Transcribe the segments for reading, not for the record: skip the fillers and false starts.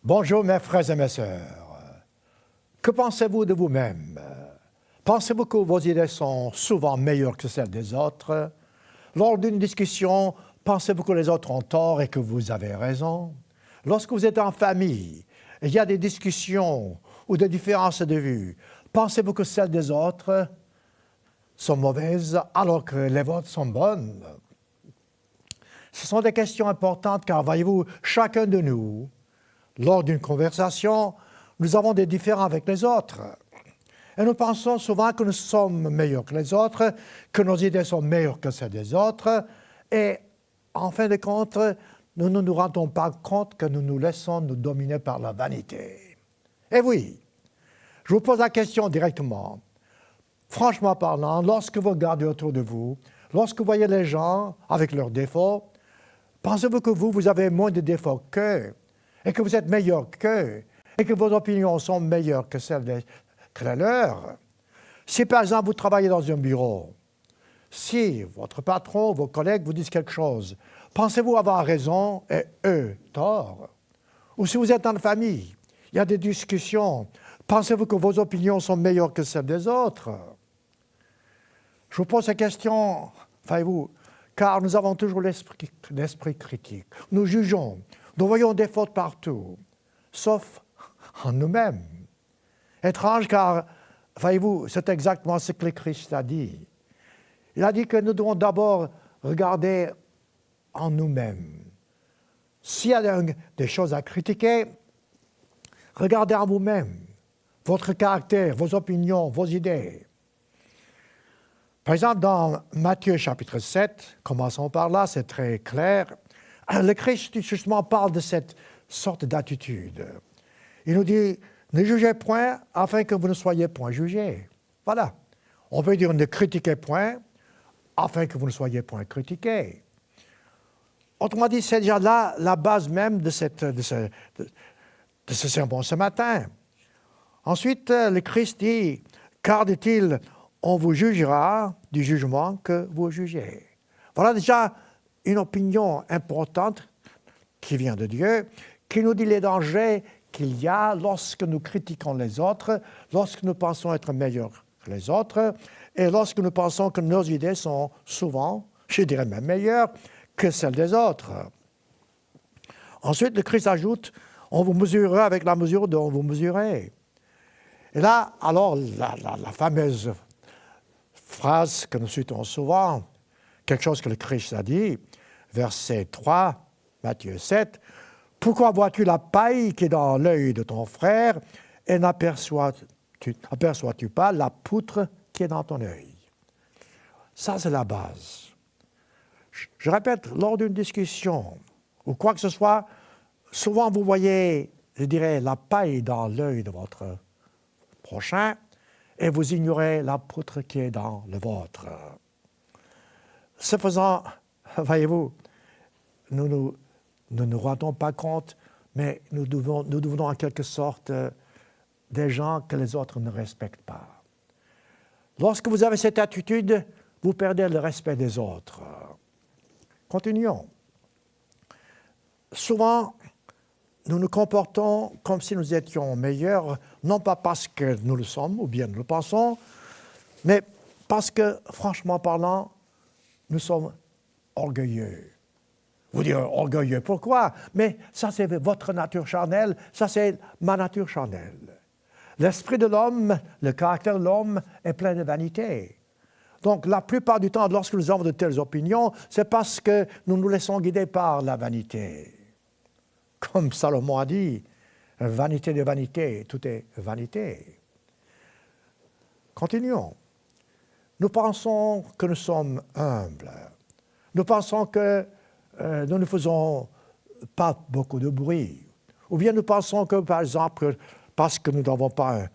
Bonjour mes frères et mes sœurs. Que pensez-vous de vous-même? Pensez-vous que vos idées sont souvent meilleures que celles des autres? Lors d'une discussion, pensez-vous que les autres ont tort et que vous avez raison? Lorsque vous êtes en famille, et il y a des discussions ou des différences de vue, pensez-vous que celles des autres sont mauvaises alors que les vôtres sont bonnes? Ce sont des questions importantes car, voyez-vous, chacun de nous, lors d'une conversation, nous avons des différends avec les autres. Et nous pensons souvent que nous sommes meilleurs que les autres, que nos idées sont meilleures que celles des autres. Et en fin de compte, nous ne nous rendons pas compte que nous nous laissons nous dominer par la vanité. Et oui, je vous pose la question directement. Franchement parlant, lorsque vous regardez autour de vous, lorsque vous voyez les gens avec leurs défauts, pensez-vous que vous avez moins de défauts qu'eux, et que vous êtes meilleur qu'eux, et que vos opinions sont meilleures que celles que les leurs? Si par exemple vous travaillez dans un bureau, si votre patron, vos collègues vous disent quelque chose, pensez-vous avoir raison et eux tort? Ou si vous êtes dans la famille, il y a des discussions, pensez-vous que vos opinions sont meilleures que celles des autres? Je vous pose ces questions, voyez-vous, car nous avons toujours l'esprit critique. Nous jugeons, nous voyons des fautes partout, sauf en nous-mêmes. Étrange car, voyez-vous, c'est exactement ce que le Christ a dit. Il a dit que nous devons d'abord regarder en nous-mêmes. S'il y a des choses à critiquer, regardez en vous-même, votre caractère, vos opinions, vos idées. Par exemple, dans Matthieu chapitre 7, commençons par là, c'est très clair, le Christ justement parle de cette sorte d'attitude. Il nous dit, ne jugez point afin que vous ne soyez point jugés. Voilà. On peut dire ne critiquez point afin que vous ne soyez point critiqués. Autrement dit, c'est déjà là la base même de ce sermon ce matin. Ensuite, le Christ dit, car dit-il, on vous jugera du jugement que vous jugez. Voilà déjà une opinion importante qui vient de Dieu, qui nous dit les dangers qu'il y a lorsque nous critiquons les autres, lorsque nous pensons être meilleurs que les autres, et lorsque nous pensons que nos idées sont souvent, je dirais même meilleures, que celles des autres. Ensuite, le Christ ajoute, on vous mesurera avec la mesure dont vous mesurez. Et là, alors, la fameuse phrase que nous citons souvent, quelque chose que le Christ a dit, verset 3, Matthieu 7, « Pourquoi vois-tu la paille qui est dans l'œil de ton frère et n'aperçois-tu pas la poutre qui est dans ton œil? » Ça, c'est la base. Je répète, lors d'une discussion ou quoi que ce soit, souvent vous voyez, je dirais, la paille dans l'œil de votre prochain et vous ignorez la poutre qui est dans le vôtre. Ce faisant, voyez-vous, nous ne nous rendons pas compte, mais nous devenons en quelque sorte des gens que les autres ne respectent pas. Lorsque vous avez cette attitude, vous perdez le respect des autres. Continuons. Souvent, nous nous comportons comme si nous étions meilleurs, non pas parce que nous le sommes, ou bien nous le pensons, mais parce que, franchement parlant, nous sommes orgueilleux. Vous direz, orgueilleux, pourquoi? Mais ça, c'est votre nature charnelle, ça, c'est ma nature charnelle. L'esprit de l'homme, le caractère de l'homme est plein de vanité. Donc, la plupart du temps, lorsque nous avons de telles opinions, c'est parce que nous nous laissons guider par la vanité. Comme Salomon a dit, vanité de vanité, tout est vanité. Continuons. Nous pensons que nous sommes humbles. Nous pensons que nous ne faisons pas beaucoup de bruit. Ou bien nous pensons que, par exemple, parce que nous n'avons pas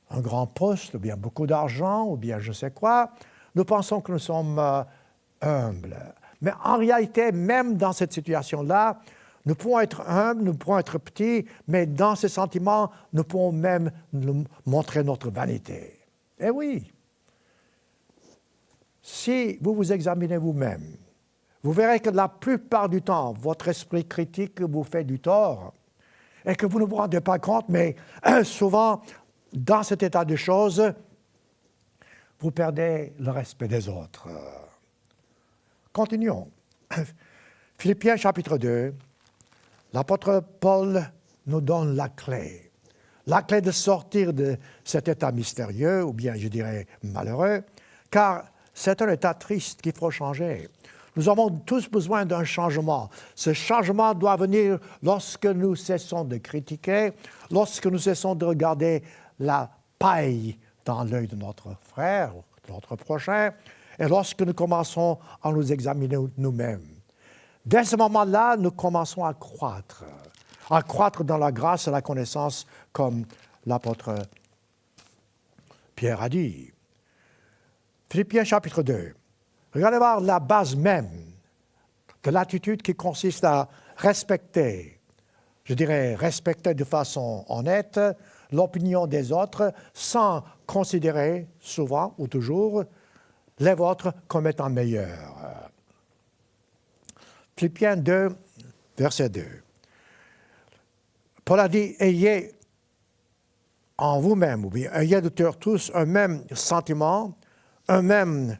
un grand poste, ou bien beaucoup d'argent, ou bien je sais quoi, nous pensons que nous sommes humbles. Mais en réalité, même dans cette situation-là, nous pouvons être humbles, nous pouvons être petits, mais dans ces sentiments, nous pouvons même nous montrer notre vanité. Eh oui! Si vous vous examinez vous-même, vous verrez que la plupart du temps, votre esprit critique vous fait du tort. et que vous ne vous rendez pas compte, mais souvent, dans cet état de choses, vous perdez le respect des autres. Continuons. Philippiens chapitre 2, l'apôtre Paul nous donne la clé de sortir de cet état mystérieux, ou bien je dirais malheureux, car c'est un état triste qu'il faut changer. Nous avons tous besoin d'un changement. Ce changement doit venir lorsque nous cessons de critiquer, lorsque nous cessons de regarder la paille dans l'œil de notre frère, de notre prochain, et lorsque nous commençons à nous examiner nous-mêmes. Dès ce moment-là, nous commençons à croître dans la grâce et la connaissance, comme l'apôtre Pierre a dit. Philippiens chapitre 2. Regardez voir la base même de l'attitude qui consiste à respecter, je dirais respecter de façon honnête l'opinion des autres sans considérer souvent ou toujours les vôtres comme étant meilleurs. Philippiens 2, verset 2. Paul a dit, ayez en vous-même, ou bien ayez de tous un même sentiment, un même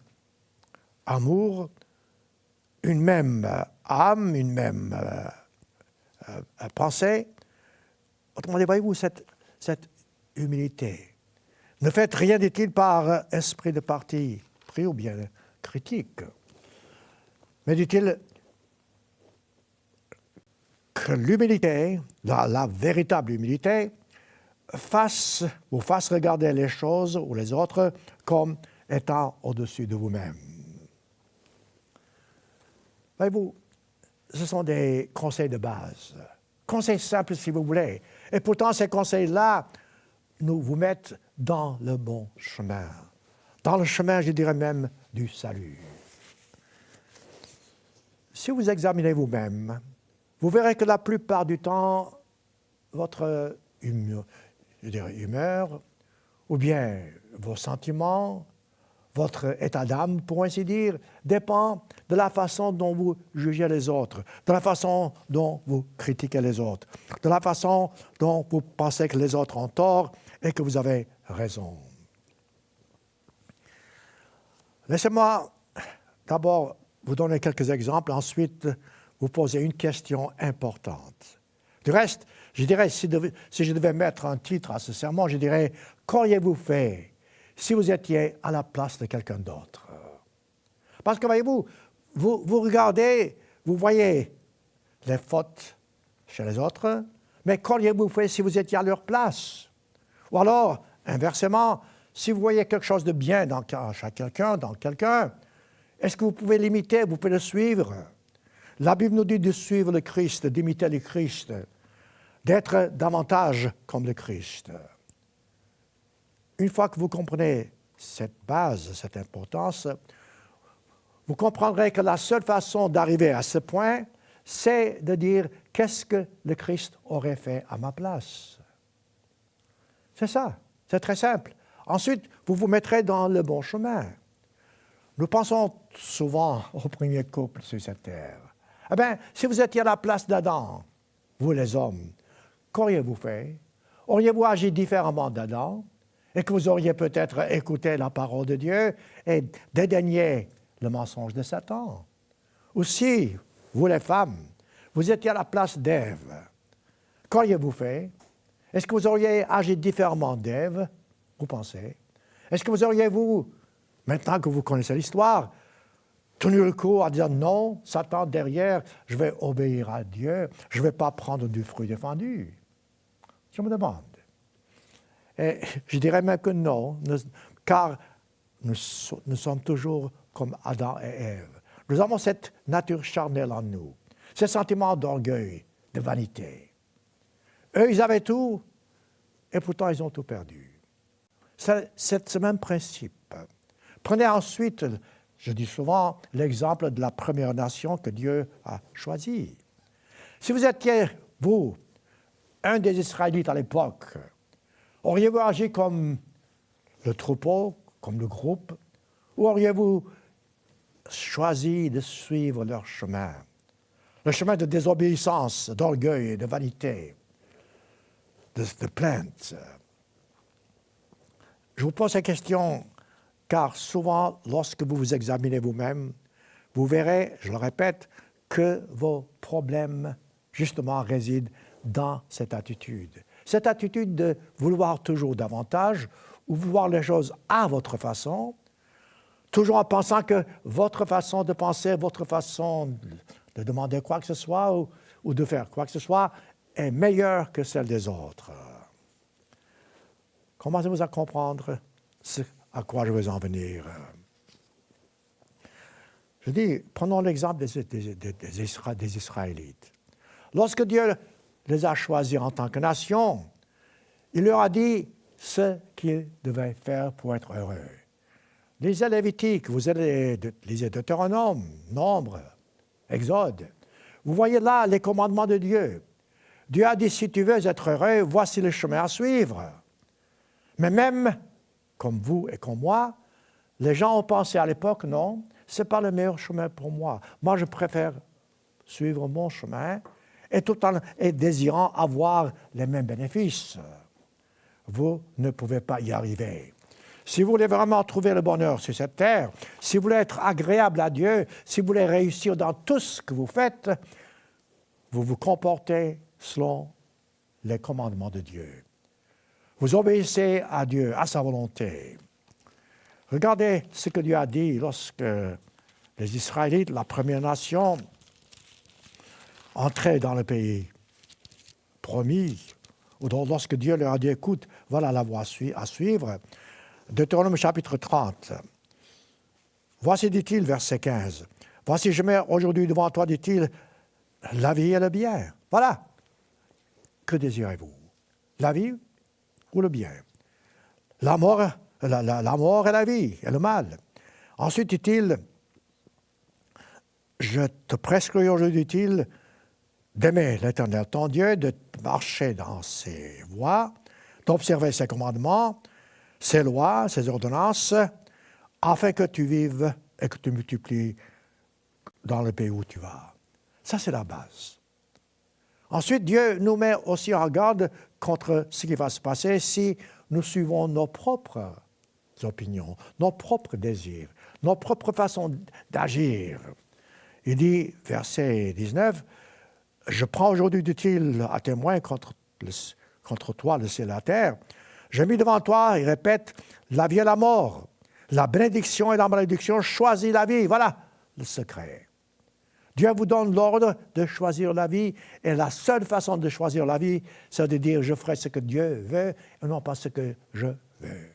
amour, une même âme, une même pensée. Autrement dit, voyez-vous cette humilité. Ne faites rien, dit-il, par esprit de parti pris ou bien critique. Mais dit-il que l'humilité, la véritable humilité, vous fasse regarder les choses ou les autres comme étant au-dessus de vous-même. Voyez-vous, ce sont des conseils de base, conseils simples si vous voulez. Et pourtant, ces conseils-là nous vous mettent dans le bon chemin. Dans le chemin, je dirais même, du salut. Si vous examinez vous-même, vous verrez que la plupart du temps, votre humeur, ou bien vos sentiments, votre état d'âme, pour ainsi dire, dépend de la façon dont vous jugez les autres, de la façon dont vous critiquez les autres, de la façon dont vous pensez que les autres ont tort et que vous avez raison. Laissez-moi d'abord vous donner quelques exemples, ensuite vous poser une question importante. Du reste, je dirais, si je devais mettre un titre à ce sermon, je dirais « Qu'auriez-vous fait si vous étiez à la place de quelqu'un d'autre ?» Parce que, voyez-vous, vous regardez, vous voyez les fautes chez les autres, mais qu'auriez-vous fait si vous étiez à leur place? Ou alors, inversement, si vous voyez quelque chose de bien dans quelqu'un, est-ce que vous pouvez l'imiter, vous pouvez le suivre? La Bible nous dit de suivre le Christ, d'imiter le Christ, d'être davantage comme le Christ. Une fois que vous comprenez cette base, cette importance, vous comprendrez que la seule façon d'arriver à ce point, c'est de dire « Qu'est-ce que le Christ aurait fait à ma place ?» C'est ça, c'est très simple. Ensuite, vous vous mettrez dans le bon chemin. Nous pensons souvent au premier couple sur cette terre. Eh bien, si vous étiez à la place d'Adam, vous les hommes, qu'auriez-vous fait? Auriez-vous agi différemment d'Adam? Et que vous auriez peut-être écouté la parole de Dieu et dédaigné le mensonge de Satan? Ou si, vous les femmes, vous étiez à la place d'Ève, qu'auriez-vous fait? Est-ce que vous auriez agi différemment d'Ève, vous pensez? Est-ce que vous auriez, maintenant que vous connaissez l'histoire, tenu le coup à dire non, Satan derrière, je vais obéir à Dieu, je ne vais pas prendre du fruit défendu? Je me demande. Et je dirais même que non, car nous sommes toujours comme Adam et Ève. Nous avons cette nature charnelle en nous, ce sentiment d'orgueil, de vanité. Eux, ils avaient tout, et pourtant ils ont tout perdu. C'est ce même principe. Prenez ensuite, je dis souvent, l'exemple de la première nation que Dieu a choisie. Si vous étiez, vous, un des Israélites à l'époque, auriez-vous agi comme le troupeau, comme le groupe, ou auriez-vous choisi de suivre leur chemin, le chemin de désobéissance, d'orgueil et de vanité? de plainte. Je vous pose la question, car souvent, lorsque vous vous examinez vous-même, vous verrez, je le répète, que vos problèmes, justement, résident dans cette attitude. Cette attitude de vouloir toujours davantage ou vouloir les choses à votre façon, toujours en pensant que votre façon de penser, votre façon de demander quoi que ce soit ou de faire quoi que ce soit est meilleure que celle des autres. Commencez-vous à comprendre ce à quoi je veux en venir. Je dis, prenons l'exemple des Israélites. Lorsque Dieu les a choisis en tant que nation, il leur a dit ce qu'ils devaient faire pour être heureux. Lisez Lévitique, vous lisez Deutéronome, Nombre, Exode. Vous voyez là les commandements de Dieu. Dieu a dit, si tu veux être heureux, voici le chemin à suivre. Mais même, comme vous et comme moi, les gens ont pensé à l'époque, non, ce n'est pas le meilleur chemin pour moi. Moi, je préfère suivre mon chemin et tout en désirant avoir les mêmes bénéfices. Vous ne pouvez pas y arriver. Si vous voulez vraiment trouver le bonheur sur cette terre, si vous voulez être agréable à Dieu, si vous voulez réussir dans tout ce que vous faites, vous vous comportez selon les commandements de Dieu. Vous obéissez à Dieu, à sa volonté. Regardez ce que Dieu a dit lorsque les Israélites, la première nation, entraient dans le pays promis, ou lorsque Dieu leur a dit, écoute, voilà la voie à suivre. Deutéronome chapitre 30. Voici, dit-il, verset 15. Voici, je mets aujourd'hui devant toi, dit-il, la vie et le bien. Voilà. Que désirez-vous? La vie ou le bien? La mort et la vie et le mal. Ensuite, dit-il, je te prescris aujourd'hui, dit-il, d'aimer l'Éternel ton Dieu, de marcher dans ses voies, d'observer ses commandements, ses lois, ses ordonnances, afin que tu vives et que tu multiplies dans le pays où tu vas. Ça, c'est la base. Ensuite, Dieu nous met aussi en garde contre ce qui va se passer si nous suivons nos propres opinions, nos propres désirs, nos propres façons d'agir. Il dit, verset 19, « Je prends aujourd'hui, dit-il, à témoin contre toi le ciel et la terre. Je mis devant toi, il répète, la vie et la mort, la bénédiction et la malédiction, choisis la vie. » Voilà le secret. Dieu vous donne l'ordre de choisir la vie, et la seule façon de choisir la vie, c'est de dire, je ferai ce que Dieu veut, et non pas ce que je veux.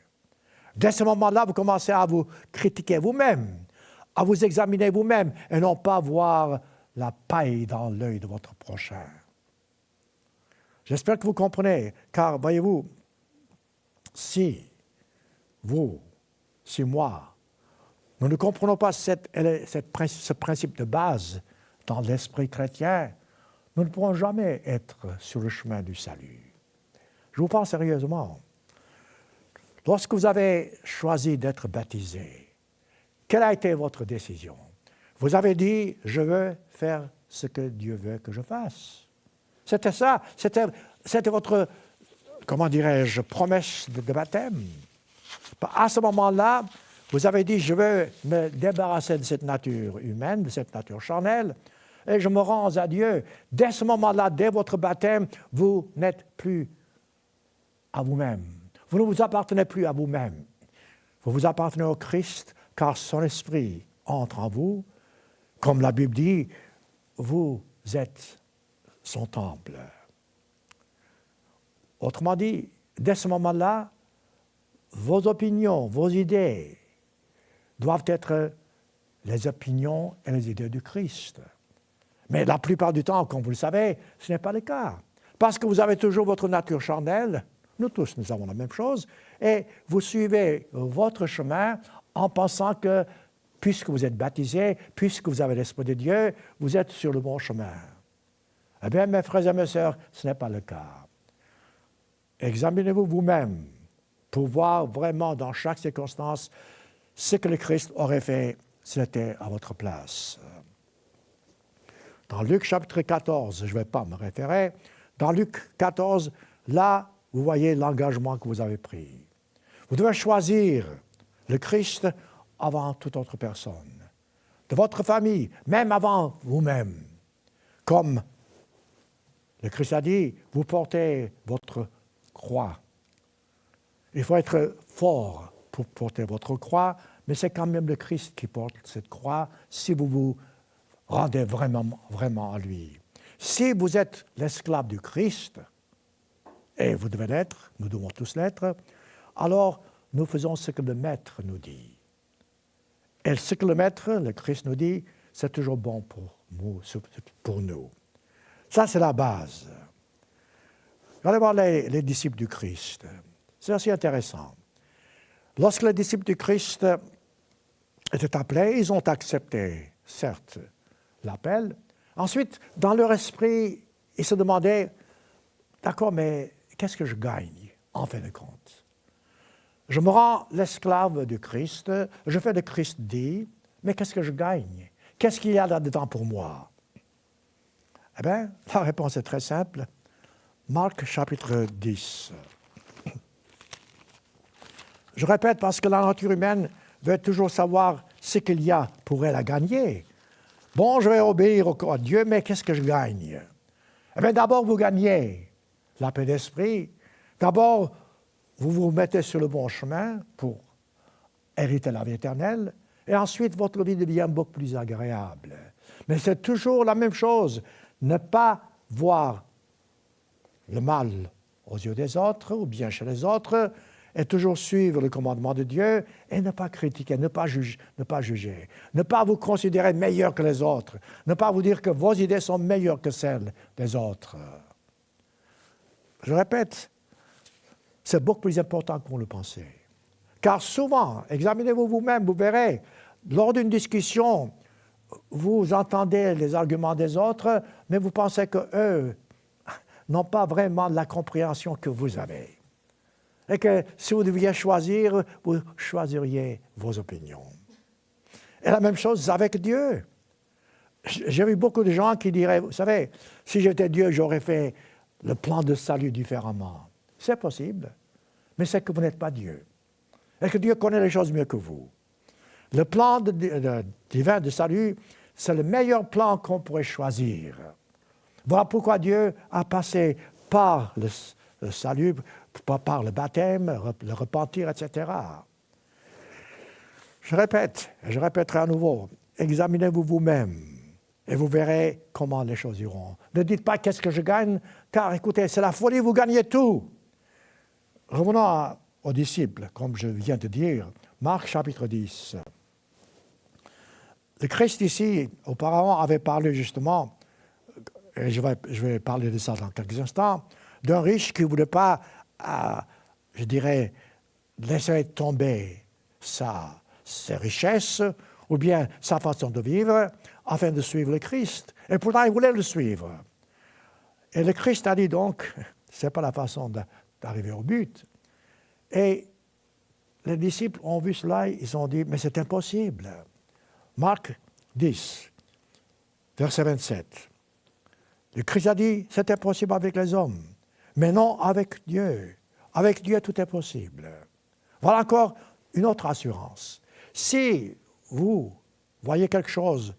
Dès ce moment-là, vous commencez à vous critiquer vous-même, à vous examiner vous-même, et non pas voir la paille dans l'œil de votre prochain. J'espère que vous comprenez, car voyez-vous, si moi, nous ne comprenons pas ce principe de base dans l'esprit chrétien, nous ne pourrons jamais être sur le chemin du salut. Je vous parle sérieusement. Lorsque vous avez choisi d'être baptisé, quelle a été votre décision? Vous avez dit, je veux faire ce que Dieu veut que je fasse. C'était ça, c'était votre, comment dirais-je, promesse de baptême. À ce moment-là, vous avez dit, je veux me débarrasser de cette nature humaine, de cette nature charnelle, et je me rends à Dieu. Dès ce moment-là, dès votre baptême, vous n'êtes plus à vous-même. Vous ne vous appartenez plus à vous-même. Vous vous appartenez au Christ, car son esprit entre en vous. Comme la Bible dit, vous êtes son temple. Autrement dit, dès ce moment-là, vos opinions, vos idées doivent être les opinions et les idées du Christ. Mais la plupart du temps, comme vous le savez, ce n'est pas le cas. Parce que vous avez toujours votre nature charnelle, nous tous, nous avons la même chose, et vous suivez votre chemin en pensant que, puisque vous êtes baptisé, puisque vous avez l'Esprit de Dieu, vous êtes sur le bon chemin. Eh bien, mes frères et mes sœurs, ce n'est pas le cas. Examinez-vous vous-même pour voir vraiment dans chaque circonstance ce que le Christ aurait fait s'il était à votre place. Dans Luc chapitre 14, je ne vais pas me référer, dans Luc 14, Là, vous voyez l'engagement que vous avez pris. Vous devez choisir le Christ avant toute autre personne, de votre famille, même avant vous-même. Comme le Christ a dit, vous portez votre croix. Il faut être fort pour porter votre croix, mais c'est quand même le Christ qui porte cette croix si vous vous rendez vraiment à lui. Si vous êtes l'esclave du Christ, et vous devez l'être, nous devons tous l'être, alors nous faisons ce que le Maître nous dit. Et ce que le Maître, le Christ nous dit, c'est toujours bon pour nous. Ça, c'est la base. Allez voir les disciples du Christ. C'est assez intéressant. Lorsque les disciples du Christ étaient appelés, ils ont accepté, certes, l'appel. Ensuite, dans leur esprit, ils se demandaient, d'accord, mais qu'est-ce que je gagne, en fin de compte? Je me rends l'esclave du Christ, je fais le Christ dit, mais qu'est-ce que je gagne? Qu'est-ce qu'il y a là-dedans pour moi? Eh bien, la réponse est très simple. Marc chapitre 10. Je répète parce que la nature humaine veut toujours savoir ce qu'il y a pour elle à gagner. Bon, je vais obéir à Dieu, mais qu'est-ce que je gagne? Eh bien, d'abord, vous gagnez la paix d'esprit. D'abord, vous vous mettez sur le bon chemin pour hériter la vie éternelle. Et ensuite, votre vie devient beaucoup plus agréable. Mais c'est toujours la même chose. Ne pas voir le mal aux yeux des autres ou bien chez les autres, et toujours suivre le commandement de Dieu et ne pas critiquer, ne pas juger, ne pas vous considérer meilleur que les autres, ne pas vous dire que vos idées sont meilleures que celles des autres. Je répète, c'est beaucoup plus important que vous le pensez. Car souvent, examinez-vous vous-même, vous verrez, lors d'une discussion, vous entendez les arguments des autres, mais vous pensez qu'eux n'ont pas vraiment la compréhension que vous avez. Et que si vous deviez choisir, vous choisiriez vos opinions. Et la même chose avec Dieu. J'ai vu beaucoup de gens qui diraient, vous savez, si j'étais Dieu, j'aurais fait le plan de salut différemment. C'est possible, mais c'est que vous n'êtes pas Dieu. Et que Dieu connaît les choses mieux que vous. Le plan divin de salut, c'est le meilleur plan qu'on pourrait choisir. Voilà pourquoi Dieu a passé par le salut, par le baptême, le repentir, etc. Je répète, et je répéterai à nouveau, examinez-vous vous-même et vous verrez comment les choses iront. Ne dites pas qu'est-ce que je gagne, car écoutez, c'est la folie, vous gagnez tout. Revenons aux disciples, comme je viens de dire, Marc chapitre 10. Le Christ ici, auparavant, avait parlé justement, et je vais parler de ça dans quelques instants, d'un riche qui ne voulait pas, je dirais, laisser tomber ses richesses ou bien sa façon de vivre afin de suivre le Christ. Et pourtant, il voulait le suivre. Et le Christ a dit donc, ce n'est pas la façon d'arriver au but. Et les disciples ont vu cela, ils ont dit, mais c'est impossible. Marc 10, verset 27. Le Christ a dit, c'est impossible avec les hommes, mais non avec Dieu. Avec Dieu, tout est possible. Voilà encore une autre assurance. Si vous voyez quelque chose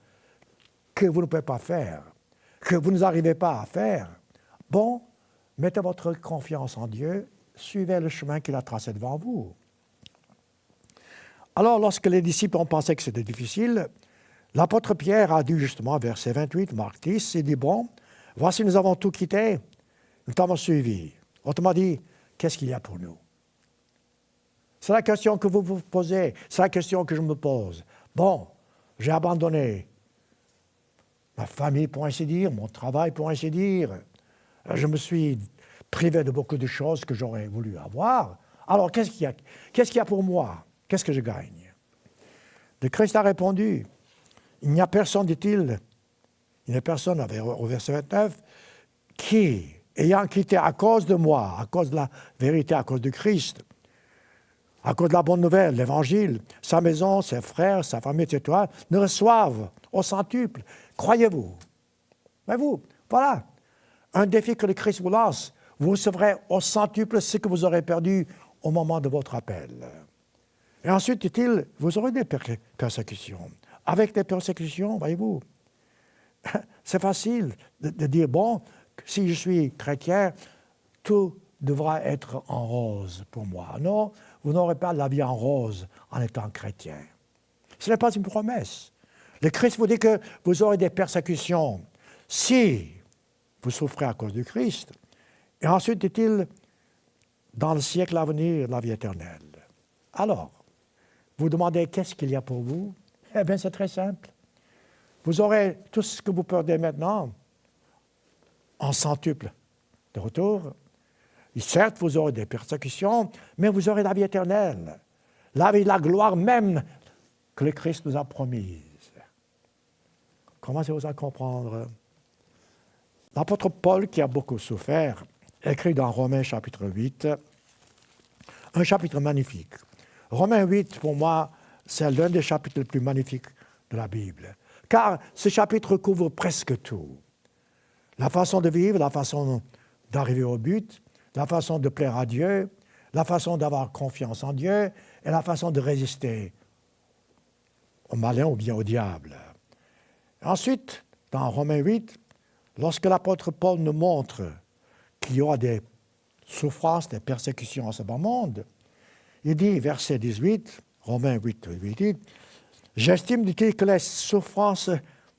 que vous ne pouvez pas faire, que vous n'arrivez pas à faire, bon, mettez votre confiance en Dieu, suivez le chemin qu'il a tracé devant vous. Alors, lorsque les disciples ont pensé que c'était difficile, l'apôtre Pierre a dit justement, verset 28, Marc 10, il dit, bon, voici, nous avons tout quitté, nous t'avons suivi. Autrement dit, qu'est-ce qu'il y a pour nous? C'est la question que vous vous posez, c'est la question que je me pose. Bon, j'ai abandonné ma famille, pour ainsi dire, mon travail, pour ainsi dire. Je me suis privé de beaucoup de choses que j'aurais voulu avoir. Alors, qu'est-ce qu'il y a pour moi? Qu'est-ce que je gagne? Le Christ a répondu, il n'y a personne, dit-il, il n'y a personne, au verset 29, qui, ayant quitté à cause de moi, à cause de la vérité, à cause de Christ, à cause de la bonne nouvelle, l'Évangile, sa maison, ses frères, sa famille, etc., ne reçoivent au centuple. Croyez-vous? Mais vous, voilà, un défi que le Christ vous lance. vous recevrez au centuple ce que vous aurez perdu au moment de votre appel. Et ensuite, dit-il, vous aurez des persécutions. Avec des persécutions, voyez-vous, c'est facile de dire, bon, si je suis chrétien, tout devra être en rose pour moi. Non, vous n'aurez pas la vie en rose en étant chrétien. Ce n'est pas une promesse. Le Christ vous dit que vous aurez des persécutions si vous souffrez à cause du Christ. Et ensuite, dit-il, dans le siècle à venir, la vie éternelle. Alors, vous demandez qu'est-ce qu'il y a pour vous? Eh bien, c'est très simple. Vous aurez tout ce que vous perdez maintenant en centuple de retour. Et certes, vous aurez des persécutions, mais vous aurez la vie éternelle. La vie, la gloire même que le Christ nous a promise. Commencez-vous à comprendre. L'apôtre Paul, qui a beaucoup souffert, écrit dans Romains chapitre 8, un chapitre magnifique. Romains 8, pour moi, c'est l'un des chapitres les plus magnifiques de la Bible. Car ce chapitre couvre presque tout. La façon de vivre, la façon d'arriver au but, la façon de plaire à Dieu, la façon d'avoir confiance en Dieu et la façon de résister au malin ou bien au diable. Ensuite, dans Romains 8, lorsque l'apôtre Paul nous montre qu'il y aura des souffrances, des persécutions en ce bas monde, il dit, verset 18, Romains 8, 18, « J'estime, dit-il, que les souffrances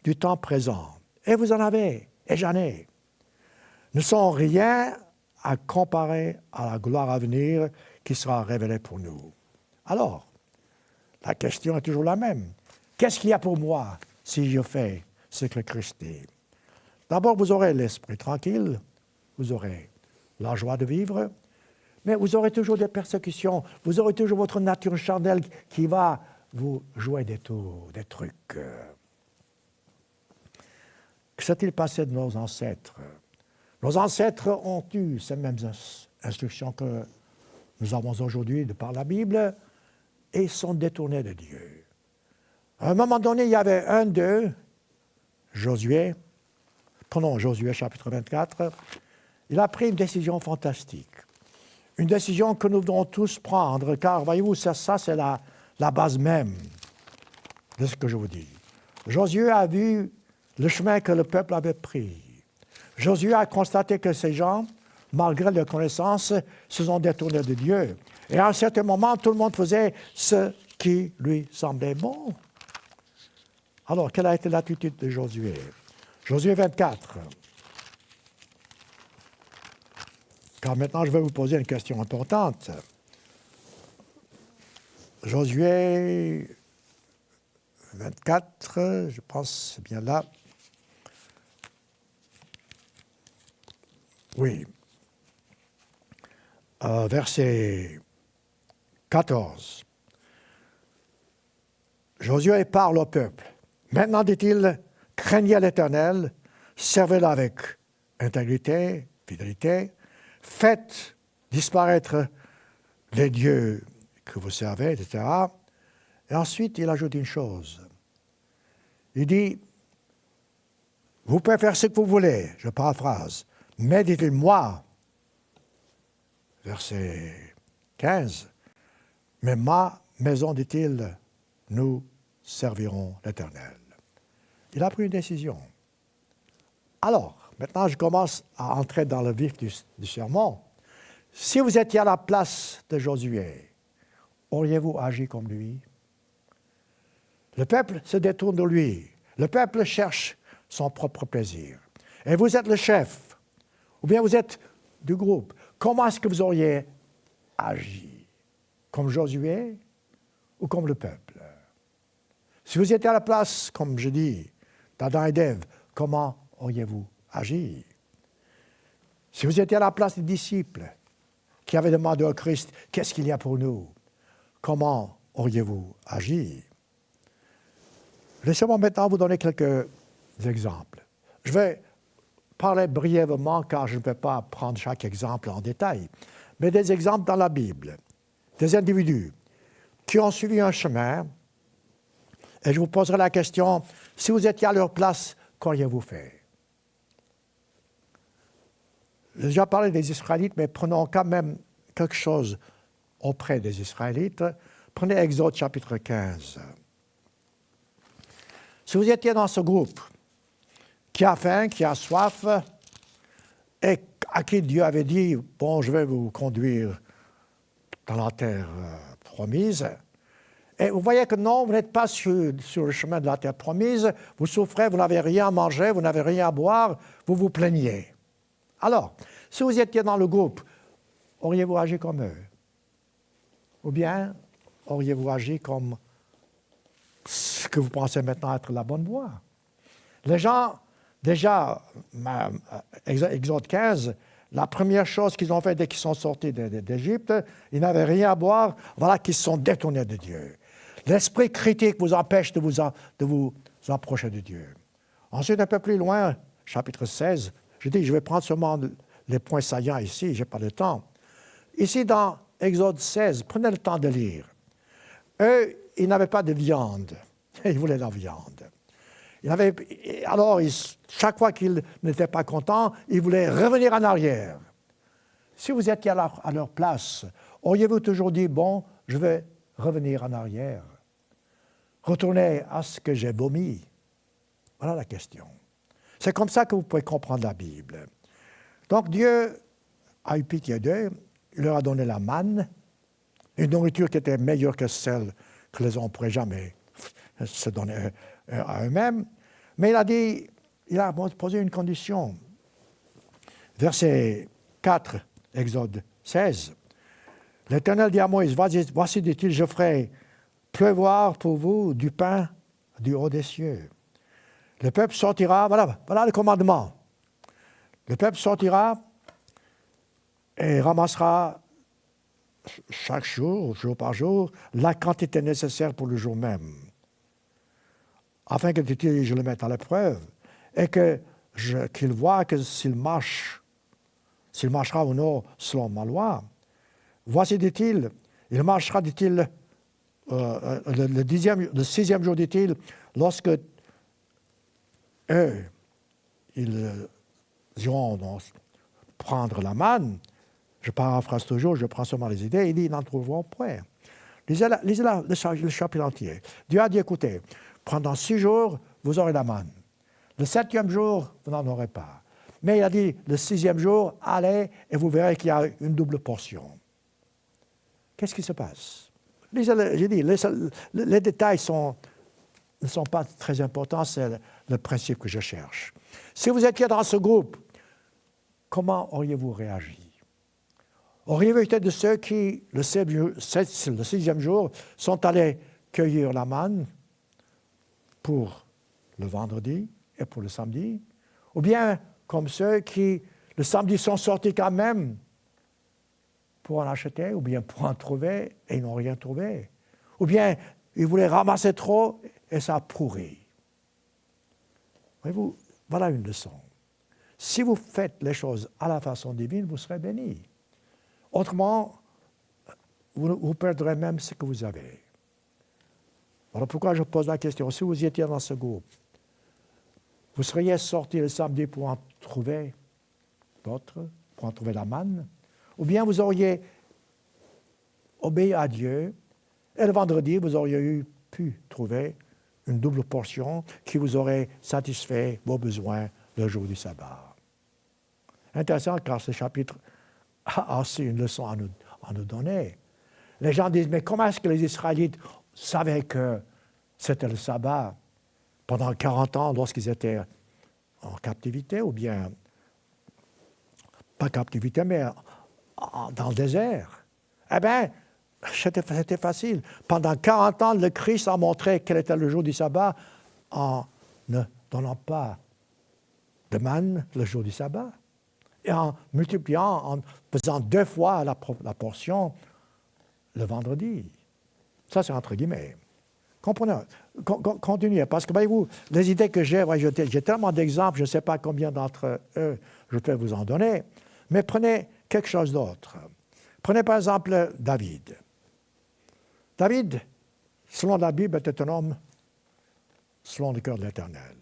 du temps présent, et vous en avez, et j'en ai, ne sont rien à comparer à la gloire à venir qui sera révélée pour nous. » Alors, la question est toujours la même. Qu'est-ce qu'il y a pour moi si je fais ce que le Christ dit? D'abord, vous aurez l'esprit tranquille, vous aurez la joie de vivre, mais vous aurez toujours des persécutions, vous aurez toujours votre nature charnelle qui va vous jouer des tours, des trucs. Que s'est-il passé de nos ancêtres? Nos ancêtres ont eu ces mêmes instructions que nous avons aujourd'hui de par la Bible et sont détournés de Dieu. À un moment donné, il y avait un d'eux, Josué, prenons Josué chapitre 24, il a pris une décision fantastique. Une décision que nous devons tous prendre, car voyez-vous, ça c'est la base même de ce que je vous dis. Josué a vu le chemin que le peuple avait pris. Josué a constaté que ces gens, malgré leur connaissance, se sont détournés de Dieu. Et à un certain moment, tout le monde faisait ce qui lui semblait bon. Alors, quelle a été l'attitude de Josué? Josué 24. Car maintenant, je vais vous poser une question importante. Josué 24, je pense c'est bien là. Oui. Verset 14. Josué parle au peuple. Maintenant, dit-il, craignez l'Éternel, servez-le avec intégrité, fidélité, faites disparaître les dieux que vous servez, etc. Et ensuite, il ajoute une chose. Il dit, vous pouvez faire ce que vous voulez, je paraphrase, mais dit-il, moi, verset 15, mais ma maison, dit-il, nous servirons l'Éternel. Il a pris une décision. Alors, maintenant, je commence à entrer dans le vif du sermon. Si vous étiez à la place de Josué, auriez-vous agi comme lui? Le peuple se détourne de lui. Le peuple cherche son propre plaisir. Et vous êtes le chef, ou bien vous êtes du groupe. Comment est-ce que vous auriez agi? Comme Josué ou comme le peuple? Si vous étiez à la place, comme je dis, d'Adam et d'Ève, comment auriez-vous agi? Si vous étiez à la place des disciples qui avaient demandé au Christ, qu'est-ce qu'il y a pour nous? Comment auriez-vous agi? Laissez-moi maintenant vous donner quelques exemples. Je vais parler brièvement, car je ne peux pas prendre chaque exemple en détail, mais des exemples dans la Bible, des individus qui ont suivi un chemin, et je vous poserai la question, si vous étiez à leur place, qu'auriez-vous fait? J'ai déjà parlé des Israélites, mais prenons quand même quelque chose auprès des Israélites. Prenez Exode chapitre 15. Si vous étiez dans ce groupe qui a faim, qui a soif, et à qui Dieu avait dit, bon, je vais vous conduire dans la terre promise, et vous voyez que non, vous n'êtes pas sur le chemin de la terre promise, vous souffrez, vous n'avez rien à manger, vous n'avez rien à boire, vous vous plaignez. Alors, si vous étiez dans le groupe, auriez-vous agi comme eux? Ou bien auriez-vous agi comme ce que vous pensez maintenant être la bonne voie? Les gens, déjà, Exode 15, la première chose qu'ils ont fait dès qu'ils sont sortis d'Égypte, ils n'avaient rien à boire, voilà qu'ils se sont détournés de Dieu. L'esprit critique vous empêche de vous approcher de Dieu. Ensuite, un peu plus loin, chapitre 16, je dis, je vais prendre seulement les points saillants ici, je n'ai pas le temps. Ici, dans Exode 16, prenez le temps de lire. Eux, ils n'avaient pas de viande. Ils voulaient la viande. Alors, chaque fois qu'ils n'étaient pas contents, ils voulaient revenir en arrière. Si vous étiez à leur place, auriez-vous toujours dit, bon, je vais revenir en arrière, retourner à ce que j'ai vomi? Voilà la question. C'est comme ça que vous pouvez comprendre la Bible. Donc Dieu a eu pitié d'eux, il leur a donné la manne, une nourriture qui était meilleure que celle que les hommes ne pourraient jamais se donner à eux-mêmes. Mais il a posé une condition. Verset 4, Exode 16. L'Éternel dit à Moïse, voici, dit-il, je ferai pleuvoir pour vous du pain du haut des cieux. Le peuple sortira, voilà le commandement. Le peuple sortira et ramassera chaque jour, jour par jour, la quantité nécessaire pour le jour même, afin que je le mette à l'épreuve et qu'il voie que s'il marchera ou non selon ma loi. Voici, dit-il, il marchera, dit-il, le 6e jour, dit-il, lorsque eux, ils iront prendre la manne. Je paraphrase toujours, je prends seulement les idées. Il dit, ils n'en trouveront point. Lisez le chapitre entier. Dieu a dit, écoutez, pendant 6 jours, vous aurez la manne. Le 7e jour, vous n'en aurez pas. Mais il a dit, le 6e jour, allez et vous verrez qu'il y a une double portion. Qu'est-ce qui se passe? J'ai dit, les détails ne sont pas très importants, c'est le principe que je cherche. Si vous étiez dans ce groupe, comment auriez-vous réagi? Auriez-vous été de ceux qui, le 6e jour, sont allés cueillir la manne pour le vendredi et pour le samedi? Ou bien comme ceux qui, le samedi, sont sortis quand même pour en acheter, ou bien pour en trouver, et ils n'ont rien trouvé? Ou bien ils voulaient ramasser trop et ça a pourri. Voyez-vous, voilà une leçon. Si vous faites les choses à la façon divine, vous serez bénis. Autrement, vous perdrez même ce que vous avez. Voilà pourquoi je pose la question. Si vous étiez dans ce groupe, vous seriez sorti le samedi pour en trouver d'autres, pour en trouver la manne, ou bien vous auriez obéi à Dieu, et le vendredi, vous auriez pu trouver une double portion qui vous aurait satisfait vos besoins le jour du sabbat. Intéressant, car ce chapitre a aussi une leçon à nous donner. Les gens disent, mais comment est-ce que les Israélites savaient que c'était le sabbat pendant 40 ans lorsqu'ils étaient en captivité, ou bien, pas captivité, mais dans le désert? Eh bien, c'était facile. Pendant 40 ans, le Christ a montré quel était le jour du sabbat en ne donnant pas de manne le jour du sabbat et en multipliant, en faisant 2 fois la portion le vendredi. Ça, c'est entre guillemets. Comprenez, continuez, parce que, voyez-vous, les idées que j'ai tellement d'exemples, je ne sais pas combien d'entre eux je peux vous en donner, mais prenez quelque chose d'autre. Prenez par exemple David. David, selon la Bible, était un homme selon le cœur de l'Éternel.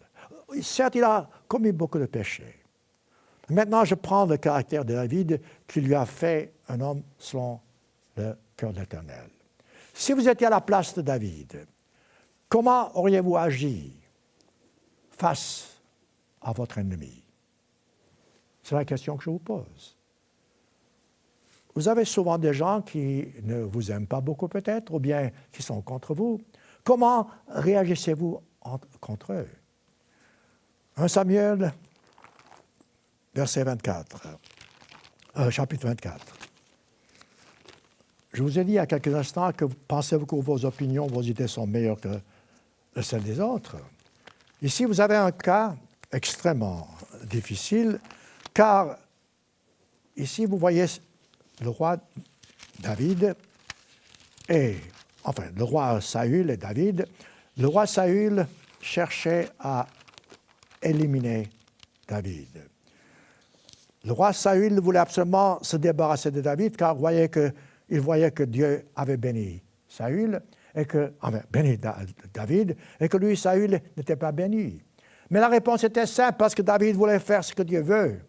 Certes, il a commis beaucoup de péchés. Maintenant, je prends le caractère de David qui lui a fait un homme selon le cœur de l'Éternel. Si vous étiez à la place de David, comment auriez-vous agi face à votre ennemi? C'est la question que je vous pose. Vous avez souvent des gens qui ne vous aiment pas beaucoup peut-être, ou bien qui sont contre vous. Comment réagissez-vous contre eux? 1 Samuel, verset 24, chapitre 24. Je vous ai dit il y a quelques instants que pensez-vous que vos opinions, vos idées sont meilleures que celles des autres. Ici, vous avez un cas extrêmement difficile, car ici, vous voyez le roi David le roi Saül et David. Le roi Saül cherchait à éliminer David. Le roi Saül voulait absolument se débarrasser de David car il voyait que Dieu avait béni Saül béni David et que lui, Saül, n'était pas béni. Mais la réponse était simple parce que David voulait faire ce que Dieu veut.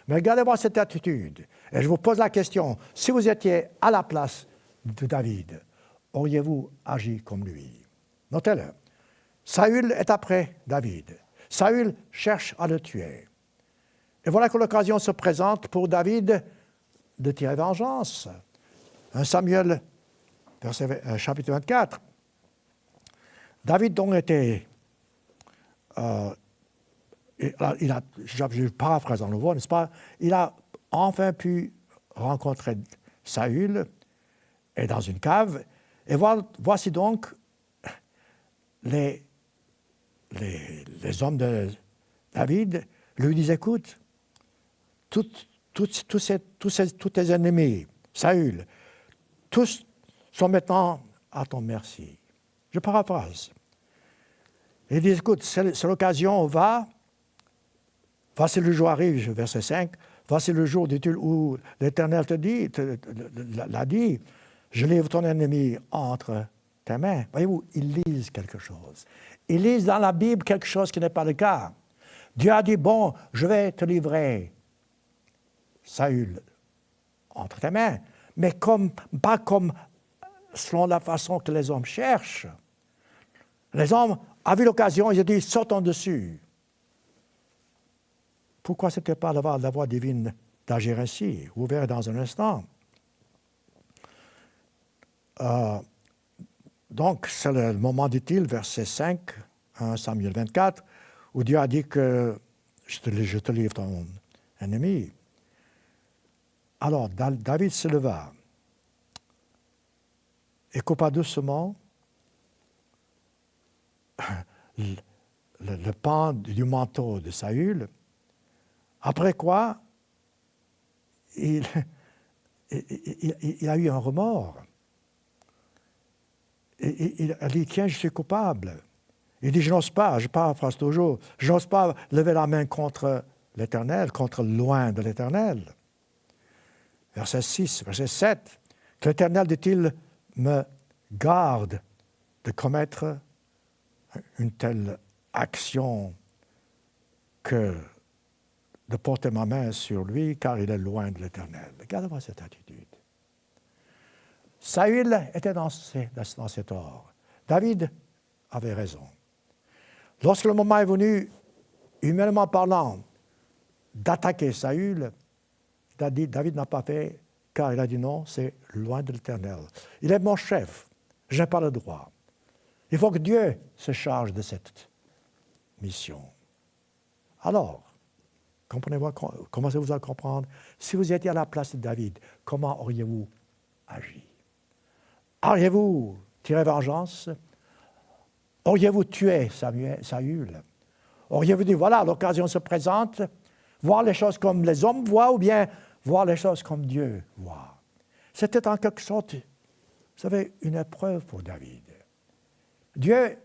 Mais regardez-moi cette attitude. Et je vous pose la question, si vous étiez à la place de David, auriez-vous agi comme lui? Notez-le. Saül est après David. Saül cherche à le tuer. Et voilà que l'occasion se présente pour David de tirer vengeance. 1 Samuel, chapitre 24. David donc était... je paraphrase dans le nouveau, n'est-ce pas? Il a enfin pu rencontrer Saül et dans une cave. Et voici donc les hommes de David lui disent, écoute, tous tes ennemis, Saül, tous sont maintenant à ton merci. Je paraphrase. Il dit, écoute, c'est l'occasion, voici le jour arrive, verset 5, voici le jour, dit-il, où l'Éternel l'a dit, je livre ton ennemi entre tes mains. Voyez-vous, ils lisent quelque chose. Ils lisent dans la Bible quelque chose qui n'est pas le cas. Dieu a dit, bon, je vais te livrer Saül entre tes mains, mais pas comme selon la façon que les hommes cherchent. Les hommes avaient l'occasion, ils ont dit, sautons dessus. Pourquoi ce n'était pas la voix divine d'agir ainsi? Vous verrez dans un instant. Donc, c'est le moment, dit-il, verset 5, 1 Samuel 24, où Dieu a dit que je te livre ton ennemi. Alors, David se leva et coupa doucement le pan du manteau de Saül, après quoi il a eu un remords. Il a dit, tiens, je suis coupable. Il dit, je n'ose pas, je paraphrase toujours, je n'ose pas lever la main contre l'Éternel, contre loin de l'Éternel. Verset 6, verset 7, que l'Éternel, dit-il, me garde de commettre une telle action que de porter ma main sur lui, car il est loin de l'Éternel. Regardez-moi cette attitude. Saül était dans ses torts. David avait raison. Lorsque le moment est venu, humainement parlant, d'attaquer Saül, David n'a pas fait, car il a dit non, c'est loin de l'Éternel. Il est mon chef, je n'ai pas le droit. Il faut que Dieu se charge de cette mission. Alors, commencez-vous à comprendre, si vous étiez à la place de David, comment auriez-vous agi? Auriez-vous tiré vengeance? Auriez-vous tué Saül? Auriez-vous dit, voilà, l'occasion se présente, voir les choses comme les hommes voient ou bien voir les choses comme Dieu voit? C'était en quelque sorte, vous savez, une épreuve pour David. Dieu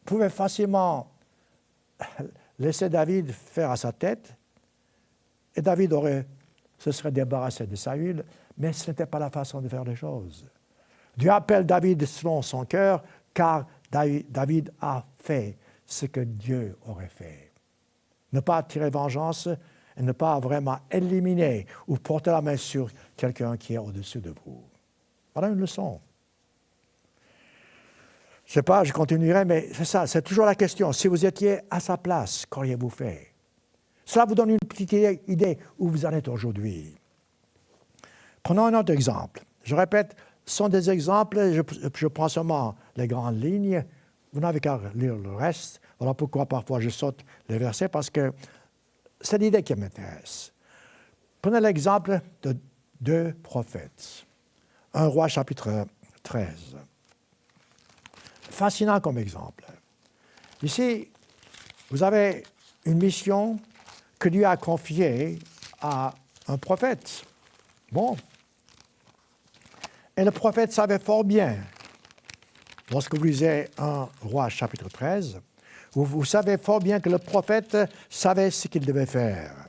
pouvait facilement laisser David faire à sa tête et David se serait débarrassé de Saül, mais ce n'était pas la façon de faire les choses. Dieu appelle David selon son cœur, car David a fait ce que Dieu aurait fait. Ne pas tirer vengeance et ne pas vraiment éliminer ou porter la main sur quelqu'un qui est au-dessus de vous. Voilà une leçon. Je ne sais pas, je continuerai, mais c'est ça, c'est toujours la question. Si vous étiez à sa place, qu'auriez-vous fait? Cela vous donne une petite idée où vous en êtes aujourd'hui. Prenons un autre exemple. Je répète, ce sont des exemples, je prends seulement les grandes lignes. Vous n'avez qu'à lire le reste. Voilà pourquoi parfois je saute les versets, parce que c'est l'idée qui m'intéresse. Prenez l'exemple de 2 prophètes. 1 Roi chapitre 13. Fascinant comme exemple. Ici, vous avez une mission que Dieu a confiée à un prophète. Bon. Et le prophète savait fort bien, lorsque vous lisez 1 Roi chapitre 13, vous savez fort bien que le prophète savait ce qu'il devait faire.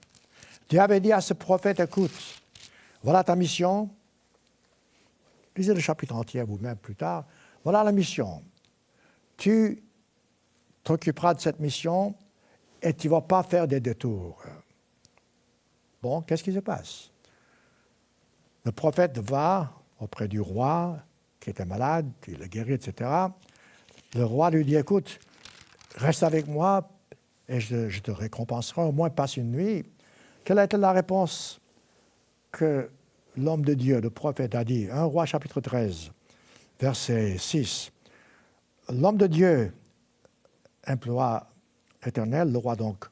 Dieu avait dit à ce prophète, écoute, voilà ta mission. Lisez le chapitre entier vous-même plus tard. Voilà la mission. Tu t'occuperas de cette mission et tu ne vas pas faire des détours. Bon, qu'est-ce qui se passe? Le prophète va auprès du roi qui était malade, il le guérit, etc. Le roi lui dit, écoute, reste avec moi et je te récompenserai, au moins passe une nuit. Quelle a été la réponse que l'homme de Dieu, le prophète, a dit? 1 Roi chapitre 13, verset 6. L'homme de Dieu implora l'Éternel, le roi donc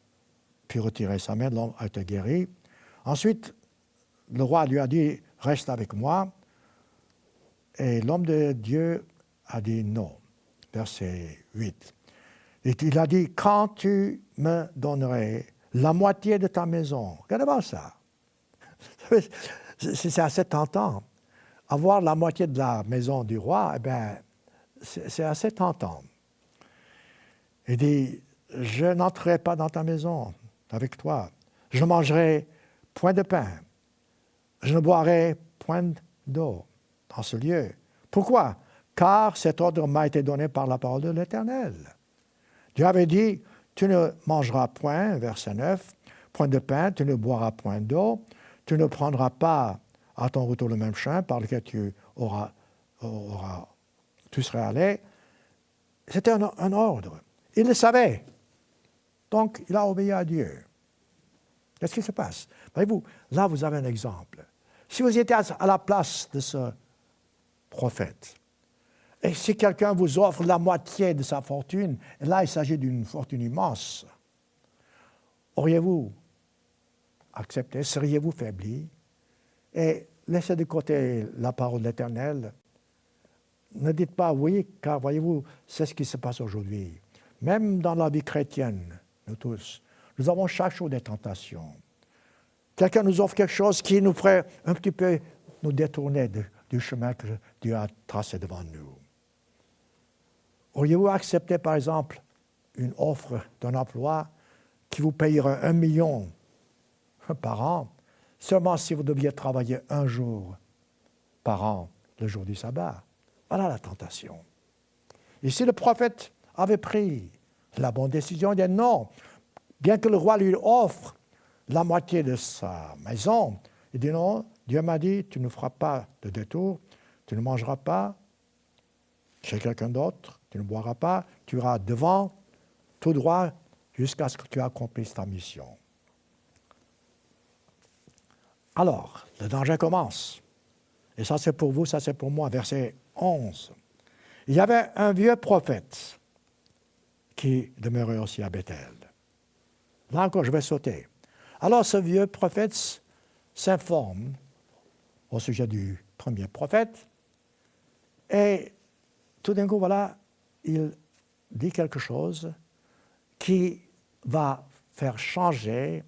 put retirer sa main, l'homme a été guéri. Ensuite, le roi lui a dit, reste avec moi. Et l'homme de Dieu a dit non. Verset 8. Et il a dit, quand tu me donnerais la moitié de ta maison. Regardez-moi ça. C'est assez tentant. Avoir la moitié de la maison du roi, eh bien, c'est assez tentant. Il dit, je n'entrerai pas dans ta maison avec toi. Je ne mangerai point de pain. Je ne boirai point d'eau dans ce lieu. Pourquoi? Car cet ordre m'a été donné par la parole de l'Éternel. Dieu avait dit, tu ne mangeras point, verset 9, point de pain, tu ne boiras point d'eau, tu ne prendras pas à ton retour le même chemin par lequel tu serais allé. C'était un ordre. Il le savait. Donc, il a obéi à Dieu. Qu'est-ce qui se passe? Voyez-vous, là, vous avez un exemple. Si vous étiez à la place de ce prophète, et si quelqu'un vous offre la moitié de sa fortune, et là, il s'agit d'une fortune immense, auriez-vous accepté? Seriez-vous faibli? Et laissez de côté la parole de l'Éternel. Ne dites pas oui, car voyez-vous, c'est ce qui se passe aujourd'hui. Même dans la vie chrétienne, nous tous, nous avons chaque jour des tentations. Quelqu'un nous offre quelque chose qui nous ferait un petit peu nous détourner du chemin que Dieu a tracé devant nous. Auriez-vous accepté, par exemple, une offre d'un emploi qui vous payerait 1 million par an, seulement si vous deviez travailler 1 jour par an, le jour du sabbat? Voilà la tentation. Et si le prophète avait pris la bonne décision, il dit non, bien que le roi lui offre la moitié de sa maison, il dit non, Dieu m'a dit, tu ne feras pas de détour, tu ne mangeras pas chez quelqu'un d'autre, tu ne boiras pas, tu iras devant, tout droit, jusqu'à ce que tu accomplisses ta mission. Alors, le danger commence. Et ça c'est pour vous, ça c'est pour moi, verset 11. Il y avait un vieux prophète qui demeurait aussi à Bethel. Là encore, je vais sauter. Alors ce vieux prophète s'informe au sujet du premier prophète et tout d'un coup, voilà, il dit quelque chose qui va faire changer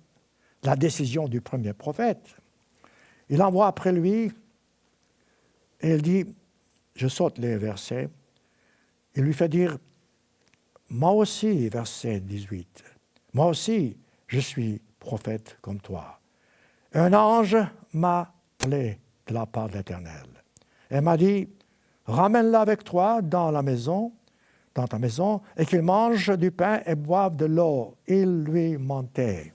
la décision du premier prophète. Il envoie après lui et il dit, je saute les versets, il lui fait dire, moi aussi, verset 18, moi aussi, je suis prophète comme toi. Un ange m'a appelé de la part de l'Éternel. Elle m'a dit, ramène-la avec toi dans ta maison, et qu'il mange du pain et boive de l'eau. Il lui mentait.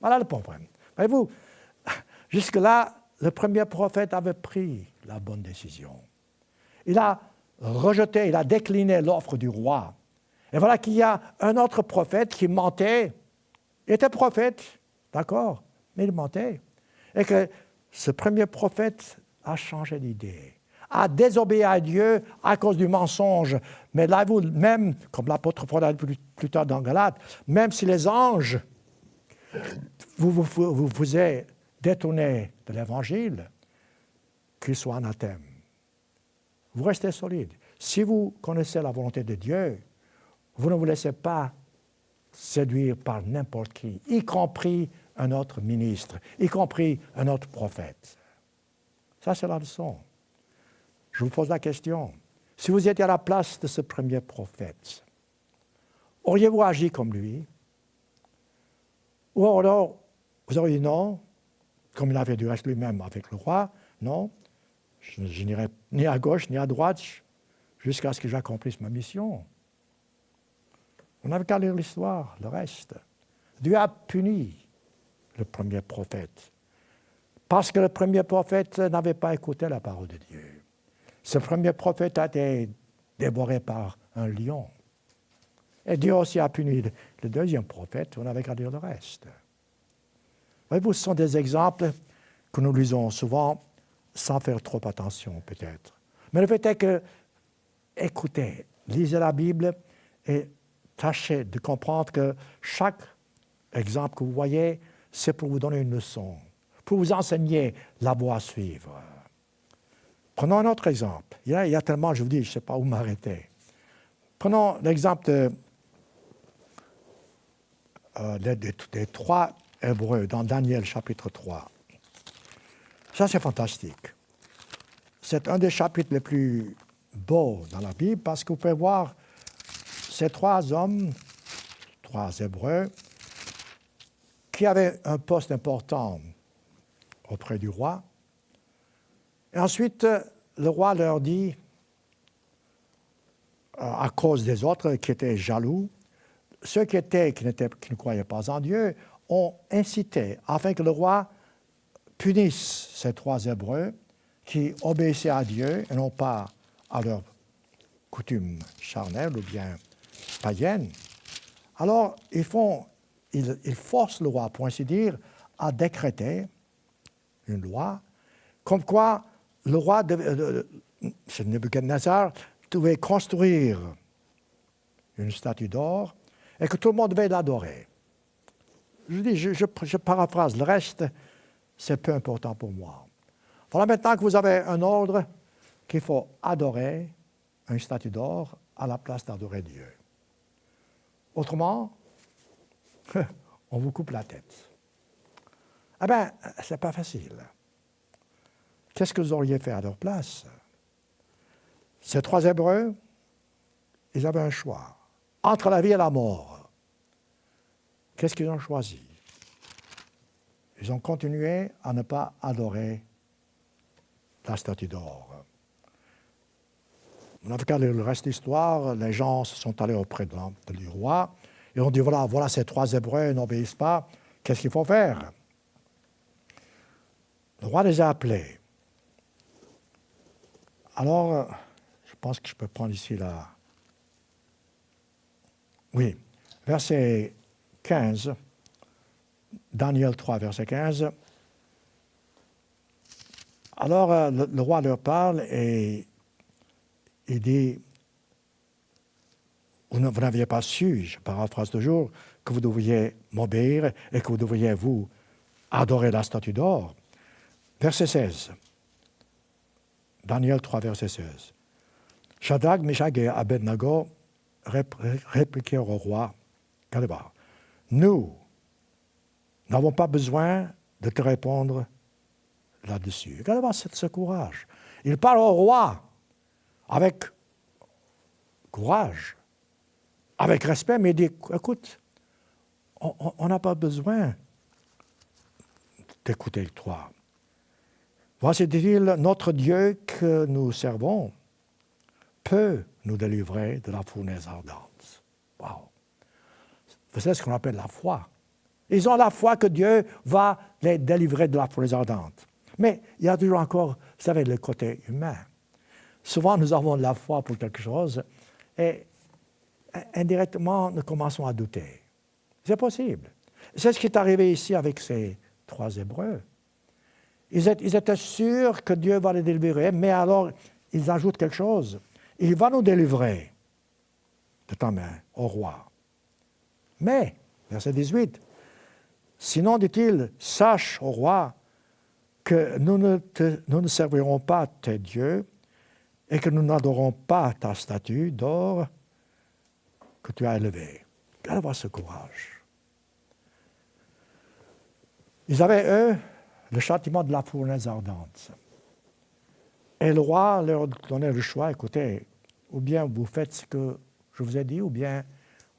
Voilà le problème. Voyez-vous, jusque-là, le premier prophète avait pris la bonne décision. Il a rejeté, il a décliné l'offre du roi. Et voilà qu'il y a un autre prophète qui mentait. Il était prophète, d'accord, mais il mentait. Et que ce premier prophète a changé d'idée, a désobéi à Dieu à cause du mensonge. Mais là, vous, même, comme l'apôtre Paul a dit plus tard dans Galates, même si les anges vous faisaient détourner de l'Évangile, qu'il soit anathème, vous restez solide. Si vous connaissez la volonté de Dieu, vous ne vous laissez pas séduire par n'importe qui, y compris un autre ministre, y compris un autre prophète. Ça, c'est la leçon. Je vous pose la question. Si vous étiez à la place de ce premier prophète, auriez-vous agi comme lui? Ou alors, vous auriez dit non, comme il avait du reste lui-même avec le roi, non, je n'irai ni à gauche ni à droite jusqu'à ce que j'accomplisse ma mission. On n'avait qu'à lire l'histoire, le reste. Dieu a puni le premier prophète parce que le premier prophète n'avait pas écouté la parole de Dieu. Ce premier prophète a été dévoré par un lion. Et Dieu aussi a puni le deuxième prophète, on n'avait qu'à lire le reste. Voyez-vous, ce sont des exemples que nous lisons souvent sans faire trop attention, peut-être. Mais le fait est que, écoutez, lisez la Bible et tâchez de comprendre que chaque exemple que vous voyez, c'est pour vous donner une leçon, pour vous enseigner la voie à suivre. Prenons un autre exemple. Il y a tellement, je vous dis, je ne sais pas où m'arrêter. Prenons l'exemple des trois Hébreux dans Daniel chapitre 3. Ça, c'est fantastique. C'est un des chapitres les plus beaux dans la Bible parce que vous pouvez voir ces trois hommes, trois Hébreux, qui avaient un poste important auprès du roi. Et ensuite, le roi leur dit, à cause des autres qui étaient jaloux, ceux qui ne croyaient pas en Dieu ont incité afin que le roi punisse ces trois Hébreux qui obéissaient à Dieu et non pas à leurs coutumes charnelles ou bien païennes. Alors, ils forcent le roi, pour ainsi dire, à décréter une loi, comme quoi le roi, c'est Nebuchadnezzar, devait construire une statue d'or et que tout le monde devait l'adorer. Je paraphrase, le reste, c'est peu important pour moi. Voilà maintenant que vous avez un ordre qu'il faut adorer une statue d'or à la place d'adorer Dieu. Autrement, on vous coupe la tête. Eh bien, ce n'est pas facile. Qu'est-ce que vous auriez fait à leur place? Ces trois Hébreux, ils avaient un choix entre la vie et la mort. Qu'est-ce qu'ils ont choisi? Ils ont continué à ne pas adorer la statue d'or. On a regardé le reste de l'histoire, les gens se sont allés auprès du roi et ont dit, voilà ces trois Hébreux n'obéissent pas, qu'est-ce qu'il faut faire? Le roi les a appelés. Alors, je pense que je peux prendre ici Oui, verset 15, Daniel 3, verset 15. Alors, le roi leur parle et il dit, vous n'aviez pas su, je paraphrase toujours, que vous devriez m'obéir et que vous devriez vous adorer la statue d'or. Verset 16. Daniel 3, verset 16. Shadrach, Meshach et Abednego répliquèrent au roi, nous n'avons pas besoin de te répondre là-dessus. Regardez voir ce courage. Il parle au roi avec courage, avec respect, mais il dit, écoute, on n'a pas besoin d'écouter toi. Voici, dit-il, notre Dieu que nous servons peut nous délivrer de la fournaise ardente. Wow! Vous savez ce qu'on appelle la foi. Ils ont la foi que Dieu va les délivrer de la fournaise ardente. Mais il y a toujours encore, vous savez, le côté humain. Souvent, nous avons de la foi pour quelque chose et indirectement, nous commençons à douter. C'est possible. C'est ce qui est arrivé ici avec ces 3 Hébreux. Ils étaient sûrs que Dieu va les délivrer, mais alors, ils ajoutent quelque chose. Il va nous délivrer de ta main, au roi. Mais, verset 18, sinon, dit-il, sache, au roi, que nous ne servirons pas tes dieux et que nous n'adorons pas ta statue d'or que tu as élevée. Quel avoir ce courage. Ils avaient, eux, le châtiment de la fournaise ardente. Et le roi leur donnait le choix, écoutez, ou bien vous faites ce que je vous ai dit, ou bien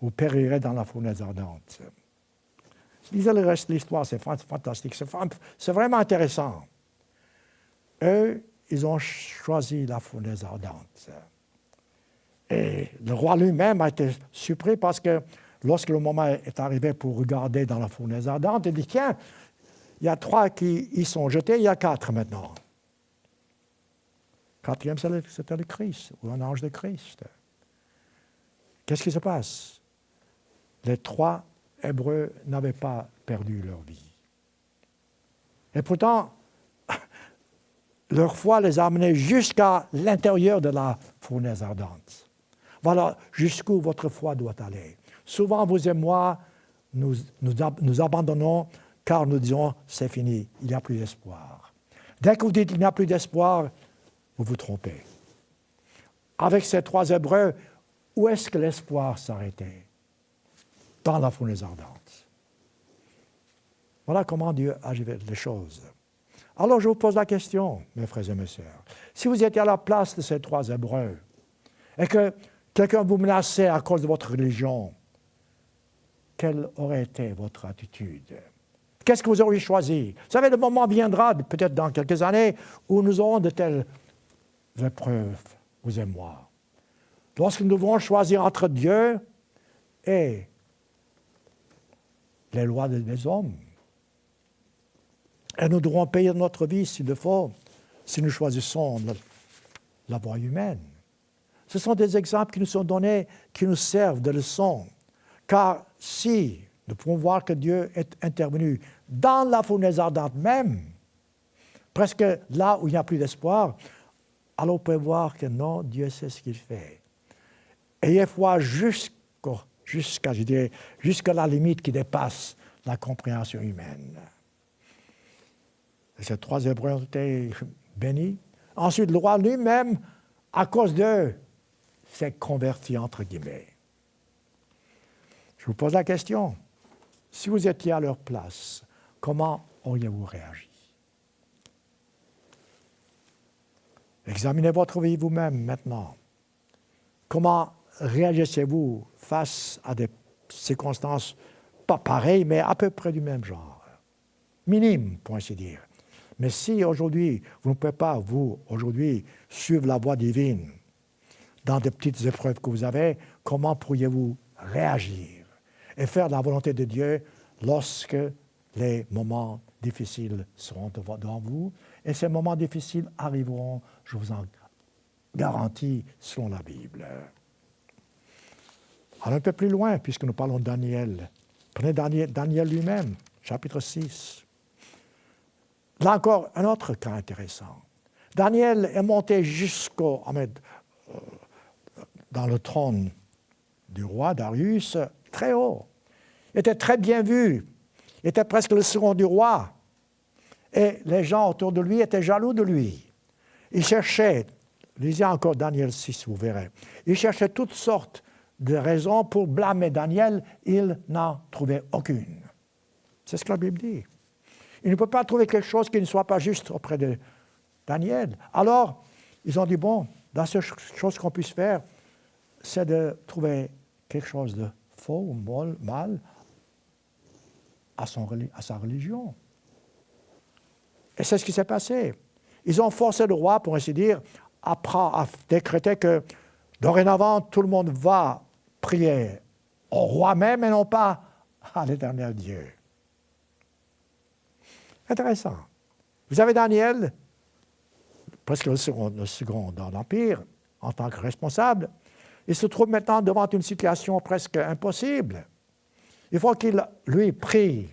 vous périrez dans la fournaise ardente. Lisez le reste de l'histoire, c'est fantastique, c'est vraiment intéressant. Eux, ils ont choisi la fournaise ardente. Et le roi lui-même a été surpris parce que lorsque le moment est arrivé pour regarder dans la fournaise ardente, il dit, tiens, il y a 3 qui y sont jetés, il y a 4 maintenant. 4e, c'était le Christ, ou un ange de Christ. Qu'est-ce qui se passe? Les 3 Hébreux n'avaient pas perdu leur vie. Et pourtant, leur foi les a amenés jusqu'à l'intérieur de la fournaise ardente. Voilà jusqu'où votre foi doit aller. Souvent, vous et moi, nous abandonnons car nous disons, c'est fini, il n'y a plus d'espoir. Dès que vous dites, il n'y a plus d'espoir, vous vous trompez. Avec ces 3 Hébreux, où est-ce que l'espoir s'arrêtait? Dans la fournaise ardente. Voilà comment Dieu agit les choses. Alors je vous pose la question, mes frères et mes sœurs. Si vous étiez à la place de ces 3 Hébreux et que quelqu'un vous menaçait à cause de votre religion, quelle aurait été votre attitude? Qu'est-ce que vous auriez choisi? Vous savez, le moment viendra, peut-être dans quelques années, où nous aurons de telles épreuves, vous et moi. Lorsque nous devrons choisir entre Dieu et les lois des hommes. Et nous devrons payer notre vie s'il le faut, si nous choisissons la voie humaine. Ce sont des exemples qui nous sont donnés, qui nous servent de leçon. Car si nous pouvons voir que Dieu est intervenu dans la fournaise ardente même, presque là où il n'y a plus d'espoir, alors on peut voir que non, Dieu sait ce qu'il fait. Ayez foi jusqu'à la limite qui dépasse la compréhension humaine. Et ces 3 Hébreux ont été bénis. Ensuite, le roi lui-même, à cause d'eux, s'est converti entre guillemets. Je vous pose la question. Si vous étiez à leur place, comment auriez-vous réagi? Examinez votre vie vous-même maintenant. Comment réagissez-vous face à des circonstances pas pareilles, mais à peu près du même genre? Minimes, pour ainsi dire. Mais si aujourd'hui, vous ne pouvez pas, vous, aujourd'hui, suivre la voie divine dans des petites épreuves que vous avez, comment pourriez-vous réagir et faire la volonté de Dieu lorsque les moments difficiles seront devant vous? Et ces moments difficiles arriveront, je vous en garantis, selon la Bible. Alors un peu plus loin, puisque nous parlons de Daniel. Prenez Daniel lui-même, chapitre 6. Là encore, un autre cas intéressant. Daniel est monté dans le trône du roi Darius, très haut. Il était très bien vu. Il était presque le second du roi. Et les gens autour de lui étaient jaloux de lui. Ils cherchaient, lisez encore Daniel 6, vous verrez, ils cherchaient toutes sortes de raisons pour blâmer Daniel. Il n'en trouvait aucune. C'est ce que la Bible dit. Il ne peut pas trouver quelque chose qui ne soit pas juste auprès de Daniel. Alors, ils ont dit, bon, la seule chose qu'on puisse faire, c'est de trouver quelque chose de faux ou mal à sa religion. Et c'est ce qui s'est passé. Ils ont forcé le roi, pour ainsi dire, à décréter que dorénavant, tout le monde va prier au roi même et non pas à l'Éternel Dieu. Intéressant. Vous avez Daniel, presque le second dans l'Empire, en tant que responsable. Il se trouve maintenant devant une situation presque impossible. Il faut qu'il, lui, prie,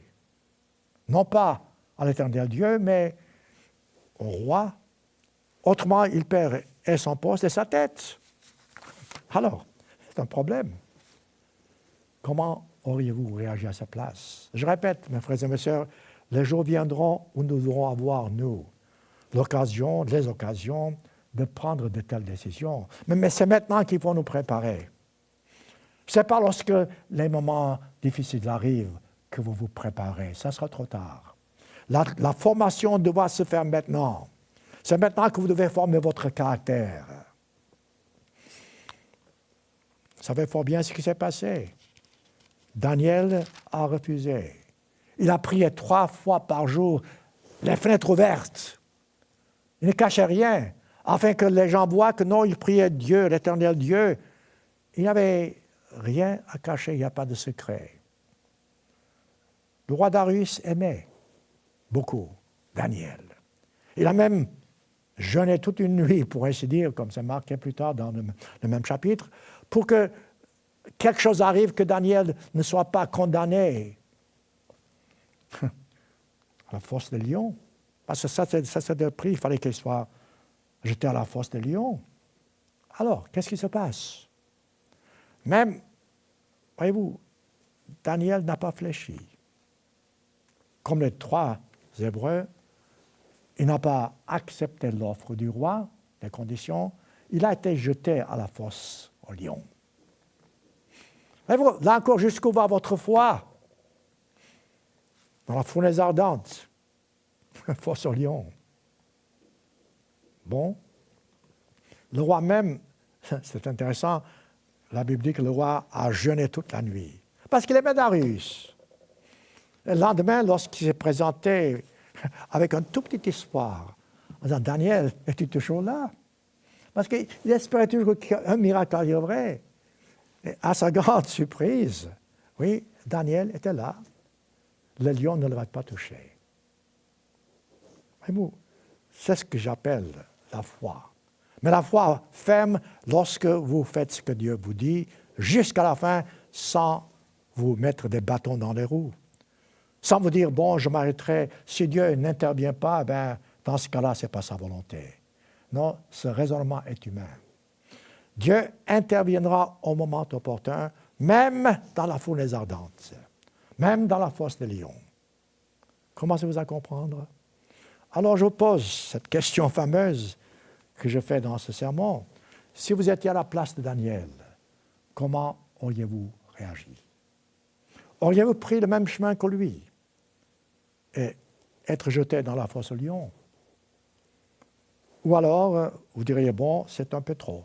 non pas à l'Éternel Dieu, mais au roi. Autrement, il perd et son poste et sa tête. Alors, c'est un problème. Comment auriez-vous réagi à sa place? Je répète, mes frères et mes sœurs, les jours viendront où nous devrons avoir, nous, les occasions de prendre de telles décisions. Mais c'est maintenant qu'il faut nous préparer. Ce n'est pas lorsque les moments difficiles arrivent que vous vous préparez. Ça sera trop tard. La formation doit se faire maintenant. C'est maintenant que vous devez former votre caractère. Vous savez fort bien ce qui s'est passé. Daniel a refusé. Il a prié 3 fois par jour, les fenêtres ouvertes. Il ne cachait rien, afin que les gens voient que non, il priait Dieu, l'Éternel Dieu. Il n'avait rien à cacher, il n'y a pas de secret. Le roi Darius aimait beaucoup Daniel. Il a même jeûné toute une nuit, pour ainsi dire, comme c'est marqué plus tard dans le même chapitre, pour que quelque chose arrive, que Daniel ne soit pas condamné à la fosse des lions. Parce que ça c'est le prix, il fallait qu'il soit jeté à la fosse des lions. Alors, qu'est-ce qui se passe? Même, voyez-vous, Daniel n'a pas fléchi. Comme les 3 Hébreux, il n'a pas accepté l'offre du roi, les conditions. Il a été jeté à la fosse aux lions. Voyez-vous, là encore, jusqu'où va votre foi? Dans la fournaise ardente, fosse aux lions. Bon. Le roi même, c'est intéressant, la Bible dit que le roi a jeûné toute la nuit. Parce qu'il aimait Darius. Le lendemain, lorsqu'il s'est présenté avec un tout petit espoir, en disant, Daniel, es-tu toujours là? Parce qu'il espérait toujours qu'un miracle arriverait. Et à sa grande surprise, oui, Daniel était là. Le lion ne l'avait pas touché. Voyez-vous, c'est ce que j'appelle la foi. Mais la foi ferme lorsque vous faites ce que Dieu vous dit, jusqu'à la fin, sans vous mettre des bâtons dans les roues. Sans vous dire, bon, je m'arrêterai. Si Dieu n'intervient pas, ben, dans ce cas-là, ce n'est pas sa volonté. Non, ce raisonnement est humain. Dieu interviendra au moment opportun, même dans la fournaise ardente, même dans la fosse des lions. Commencez-vous à comprendre? Alors je vous pose cette question fameuse que je fais dans ce sermon. Si vous étiez à la place de Daniel, comment auriez-vous réagi? Auriez-vous pris le même chemin que lui et être jeté dans la fosse aux lions? Ou alors, vous diriez, bon, c'est un peu trop.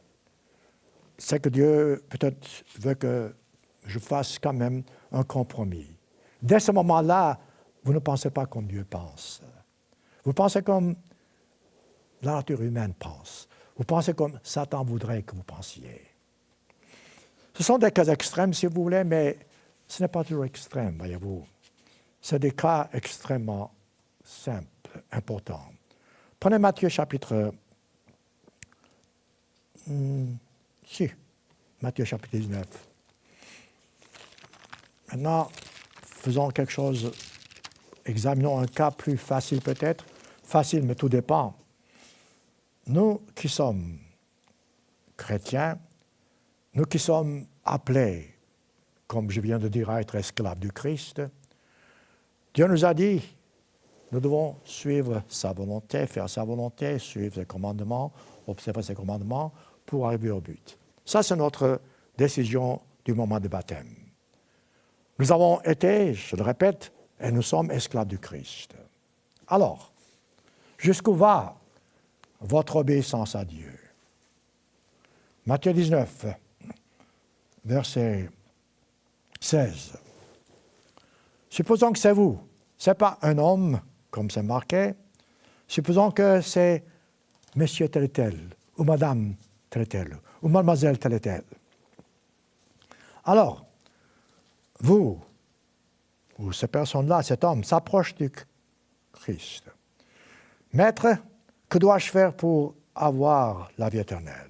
C'est que Dieu peut-être veut que je fasse quand même un compromis. Dès ce moment-là, vous ne pensez pas comme Dieu pense. Vous pensez comme la nature humaine pense. Vous pensez comme Satan voudrait que vous pensiez. Ce sont des cas extrêmes, si vous voulez, mais ce n'est pas toujours extrême, voyez-vous. C'est des cas extrêmement simples, importants. Prenez Matthieu chapitre... Matthieu chapitre 19. Maintenant, faisons quelque chose, examinons un cas plus facile peut-être. Facile, mais tout dépend. Nous qui sommes chrétiens, nous qui sommes appelés, comme je viens de dire, à être esclaves du Christ, Dieu nous a dit, nous devons suivre sa volonté, faire sa volonté, suivre ses commandements, observer ses commandements pour arriver au but. Ça, c'est notre décision du moment de baptême. Nous avons été, je le répète, et nous sommes esclaves du Christ. Alors, jusqu'où va votre obéissance à Dieu? Matthieu 19, verset 16. Supposons que c'est vous. Ce n'est pas un homme, comme c'est marqué. Supposons que c'est monsieur tel et tel, ou madame tel et tel, ou mademoiselle tel et tel. Alors, vous, ou ces personnes-là, cet homme, s'approche du Christ. Maître, que dois-je faire pour avoir la vie éternelle?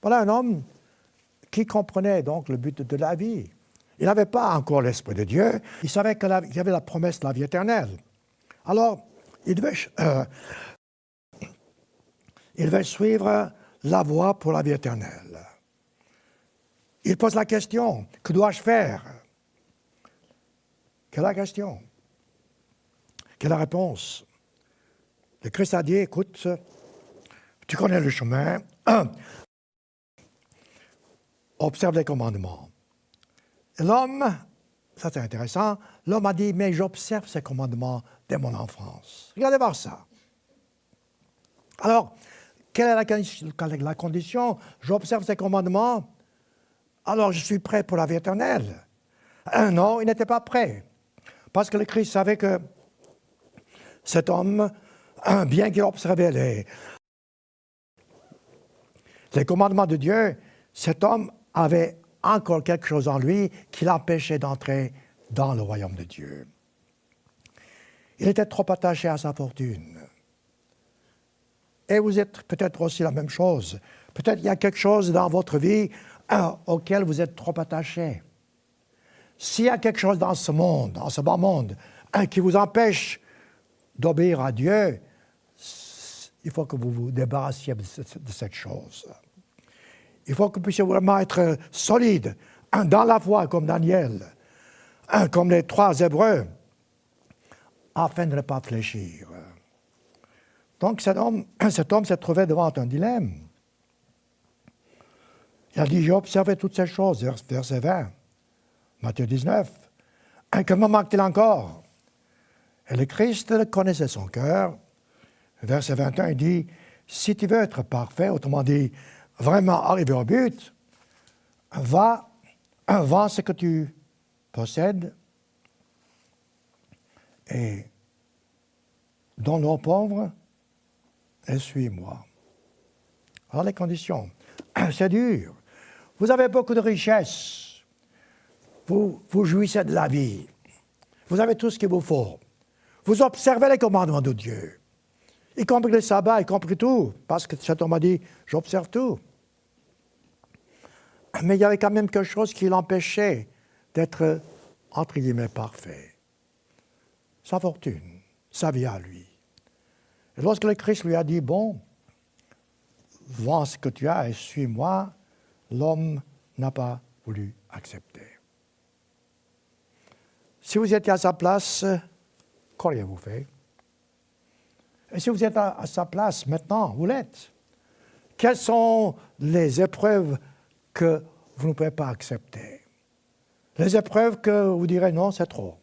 Voilà un homme qui comprenait donc le but de la vie. Il n'avait pas encore l'Esprit de Dieu, il savait qu'il y avait la promesse de la vie éternelle. Alors, il devait suivre la voie pour la vie éternelle. Il pose la question, que dois-je faire? Quelle est la question? Quelle est la réponse? Le Christ a dit, écoute, tu connais le chemin, observe les commandements. Et l'homme, ça c'est intéressant, l'homme a dit, mais j'observe ces commandements dès mon enfance. Regardez voir ça. Alors, quelle est la condition? J'observe ces commandements, alors je suis prêt pour la vie éternelle. Non, il n'était pas prêt. Parce que le Christ savait que cet homme, bien qu'il observait les commandements de Dieu, cet homme avait encore quelque chose en lui qui l'empêchait d'entrer dans le royaume de Dieu. Il était trop attaché à sa fortune. Et vous êtes peut-être aussi la même chose. Peut-être il y a quelque chose dans votre vie auquel vous êtes trop attaché. S'il y a quelque chose dans ce monde, dans ce bas monde, qui vous empêche d'obéir à Dieu, il faut que vous vous débarrassiez de cette chose. Il faut que vous puissiez vraiment être solide dans la foi, comme Daniel, comme les 3 Hébreux, afin de ne pas fléchir. Donc cet homme s'est trouvé devant un dilemme. Il a dit, j'ai observé toutes ces choses, verset 20, Matthieu 19. Que me manque-t-il encore? Et le Christ connaissait son cœur. Verset 21, il dit, si tu veux être parfait, autrement dit, vraiment arriver au but, va, vends ce que tu possèdes et donne-le aux pauvres et suis-moi. Alors les conditions, c'est dur. Vous avez beaucoup de richesses. Vous jouissez de la vie. Vous avez tout ce qu'il vous faut. Vous observez les commandements de Dieu, y compris le sabbat, y compris tout, parce que cet homme a dit, j'observe tout. Mais il y avait quand même quelque chose qui l'empêchait d'être, entre guillemets, parfait. Sa fortune, sa vie à lui. Et lorsque le Christ lui a dit, bon, vends ce que tu as et suis-moi, l'homme n'a pas voulu accepter. Si vous étiez à sa place, qu'auriez-vous fait? Et si vous êtes à sa place maintenant, vous l'êtes. Quelles sont les épreuves que vous ne pouvez pas accepter? Les épreuves que vous direz non, c'est trop.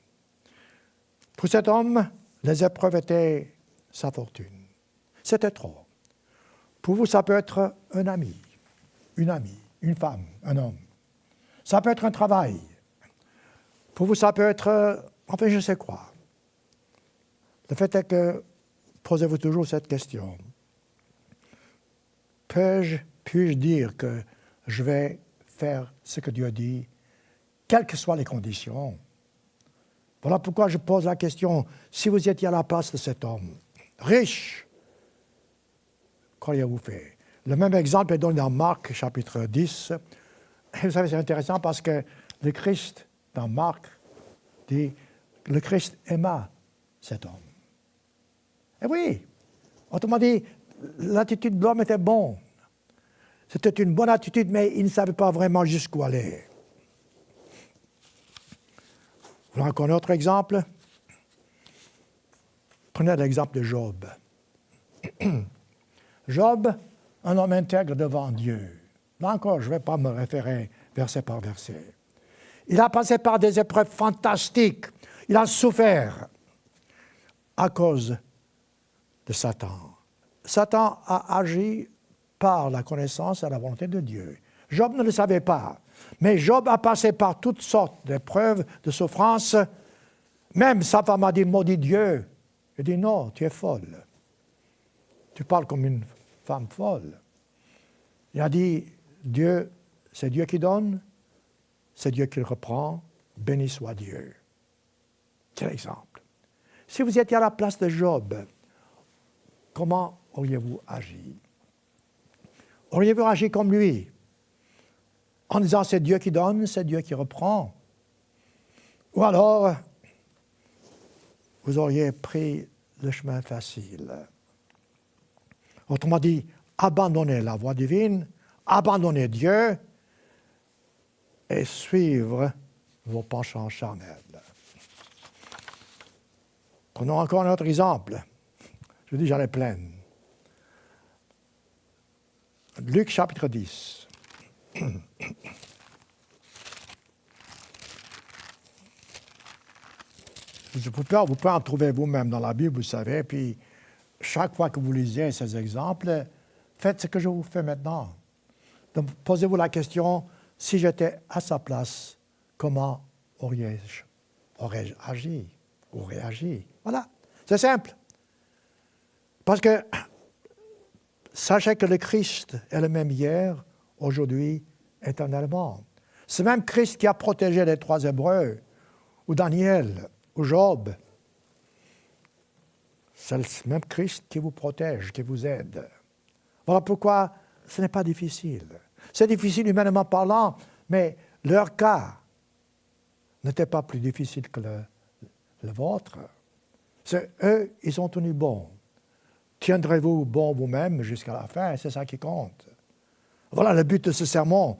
Pour cet homme, les épreuves étaient sa fortune. C'était trop. Pour vous, ça peut être un ami, une amie, une femme, un homme. Ça peut être un travail. Pour vous, ça peut être, enfin, je sais quoi. Le fait est que, posez-vous toujours cette question. Puis-je dire que je vais faire ce que Dieu dit, quelles que soient les conditions? Voilà pourquoi je pose la question, si vous étiez à la place de cet homme, riche, qu'auriez-vous fait? Le même exemple est donné dans Marc, chapitre 10. Et vous savez, c'est intéressant parce que le Christ, dans Marc, dit, le Christ aima cet homme. Et oui, autrement dit, l'attitude de l'homme était bonne. C'était une bonne attitude, mais il ne savait pas vraiment jusqu'où aller. Vous voulez encore un autre exemple? Prenez l'exemple de Job. Job, un homme intègre devant Dieu. Là encore, je ne vais pas me référer verset par verset. Il a passé par des épreuves fantastiques. Il a souffert à cause de Satan. Satan a agi par la connaissance et la volonté de Dieu. Job ne le savait pas, mais Job a passé par toutes sortes d'épreuves, de souffrances. Même sa femme a dit, maudit Dieu. Il dit, non, tu es folle. Tu parles comme une femme folle. Il a dit, Dieu, c'est Dieu qui donne, c'est Dieu qui le reprend, béni soit Dieu. Quel exemple. Si vous étiez à la place de Job, comment auriez-vous agi? Auriez-vous agi comme lui, en disant c'est Dieu qui donne, c'est Dieu qui reprend? Ou alors, vous auriez pris le chemin facile. Autrement dit, abandonner la voie divine, abandonner Dieu et suivre vos penchants charnels. Prenons encore un autre exemple. Je dis, j'en ai plein. Luc chapitre 10. Vous pouvez en trouver vous-même dans la Bible, vous savez, puis chaque fois que vous lisez ces exemples, faites ce que je vous fais maintenant. Donc, posez-vous la question, si j'étais à sa place, comment aurais-je agi ou réagi? Voilà, c'est simple. Parce que sachez que le Christ est le même hier, aujourd'hui, éternellement. C'est même Christ qui a protégé les 3 Hébreux, ou Daniel, ou Job. C'est le même Christ qui vous protège, qui vous aide. Voilà pourquoi ce n'est pas difficile. C'est difficile humainement parlant, mais leur cas n'était pas plus difficile que le vôtre. C'est eux, ils sont tenus bons. Tiendrez-vous bon vous-même jusqu'à la fin, c'est ça qui compte. Voilà le but de ce sermon.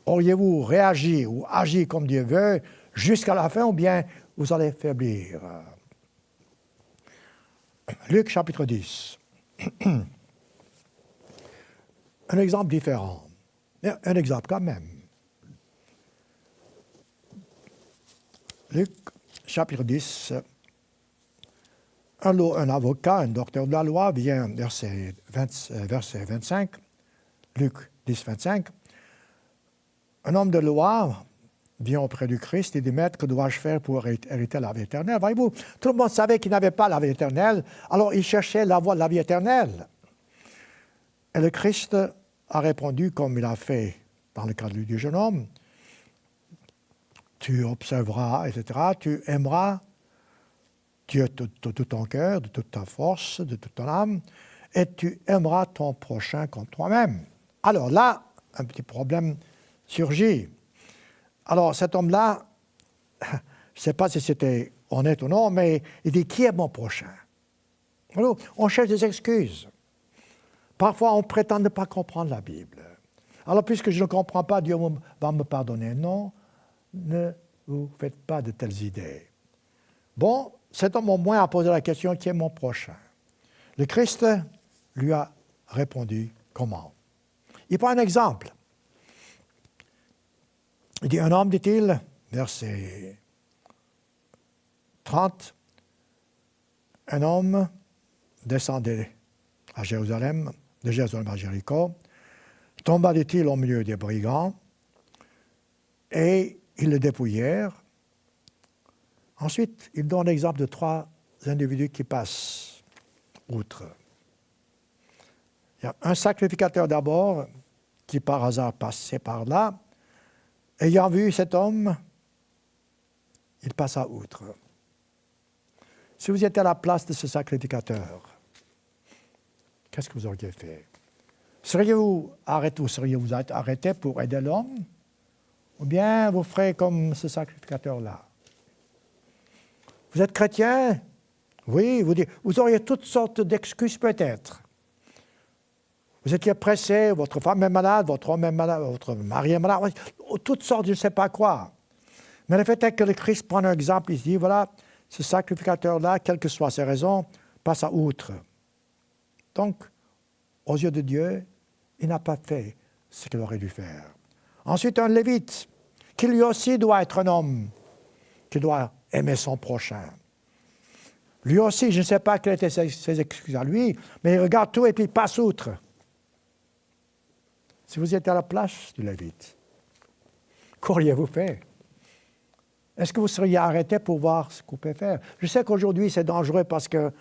Auriez-vous réagi ou agi comme Dieu veut jusqu'à la fin ou bien vous allez faiblir? Luc chapitre 10. Un exemple différent. Un exemple quand même. Luc chapitre 10. Un avocat, un docteur de la loi, vient, verset 25, Luc 10, 25. Un homme de loi vient auprès du Christ et dit, Maître, que dois-je faire pour hériter la vie éternelle? Voyez-vous, tout le monde savait qu'il n'avait pas la vie éternelle, alors il cherchait la voie de la vie éternelle. Et le Christ a répondu, comme il a fait dans le cas du jeune homme, tu observeras, etc., tu aimeras Dieu de tout ton cœur, de toute ta force, de toute ton âme, et tu aimeras ton prochain comme toi-même. Alors là, un petit problème surgit. Alors cet homme-là, je ne sais pas si c'était honnête ou non, mais il dit, qui est mon prochain? Alors, on cherche des excuses. Parfois, on prétend ne pas comprendre la Bible. Alors, puisque je ne comprends pas, Dieu va me pardonner. Non, ne vous faites pas de telles idées. Bon, cet homme au moins a posé la question, qui est mon prochain? Le Christ lui a répondu, comment? Il prend un exemple. Il dit, un homme, dit-il, verset 30, un homme descendait à Jérusalem, de Jérusalem à Jéricho, tomba, dit-il, au milieu des brigands, et ils le dépouillèrent. Ensuite, il donne l'exemple de 3 individus qui passent outre. Il y a un sacrificateur d'abord, qui par hasard passait par là. Ayant vu cet homme, il passa outre. Si vous étiez à la place de ce sacrificateur, qu'est-ce que vous auriez fait? Seriez-vous arrêté pour aider l'homme? Ou bien vous ferez comme ce sacrificateur-là? Vous êtes chrétien? Oui, vous auriez toutes sortes d'excuses peut-être. Vous étiez pressé, votre femme est malade, votre homme est malade, votre mari est malade, toutes sortes, je ne sais pas quoi. Mais le fait est que le Christ prend un exemple, il se dit, voilà, ce sacrificateur-là, quelles que soient ses raisons, passe à outre. Donc, aux yeux de Dieu, il n'a pas fait ce qu'il aurait dû faire. Ensuite, un lévite, qui lui aussi doit être un homme, qui doit aimer son prochain. Lui aussi, je ne sais pas quelles étaient ses excuses à lui, mais il regarde tout et puis il passe outre. Si vous étiez à la place du Lévite, qu'auriez-vous fait? Est-ce que vous seriez arrêté pour voir ce que vous pouvez faire? Je sais qu'aujourd'hui, c'est dangereux parce qu'il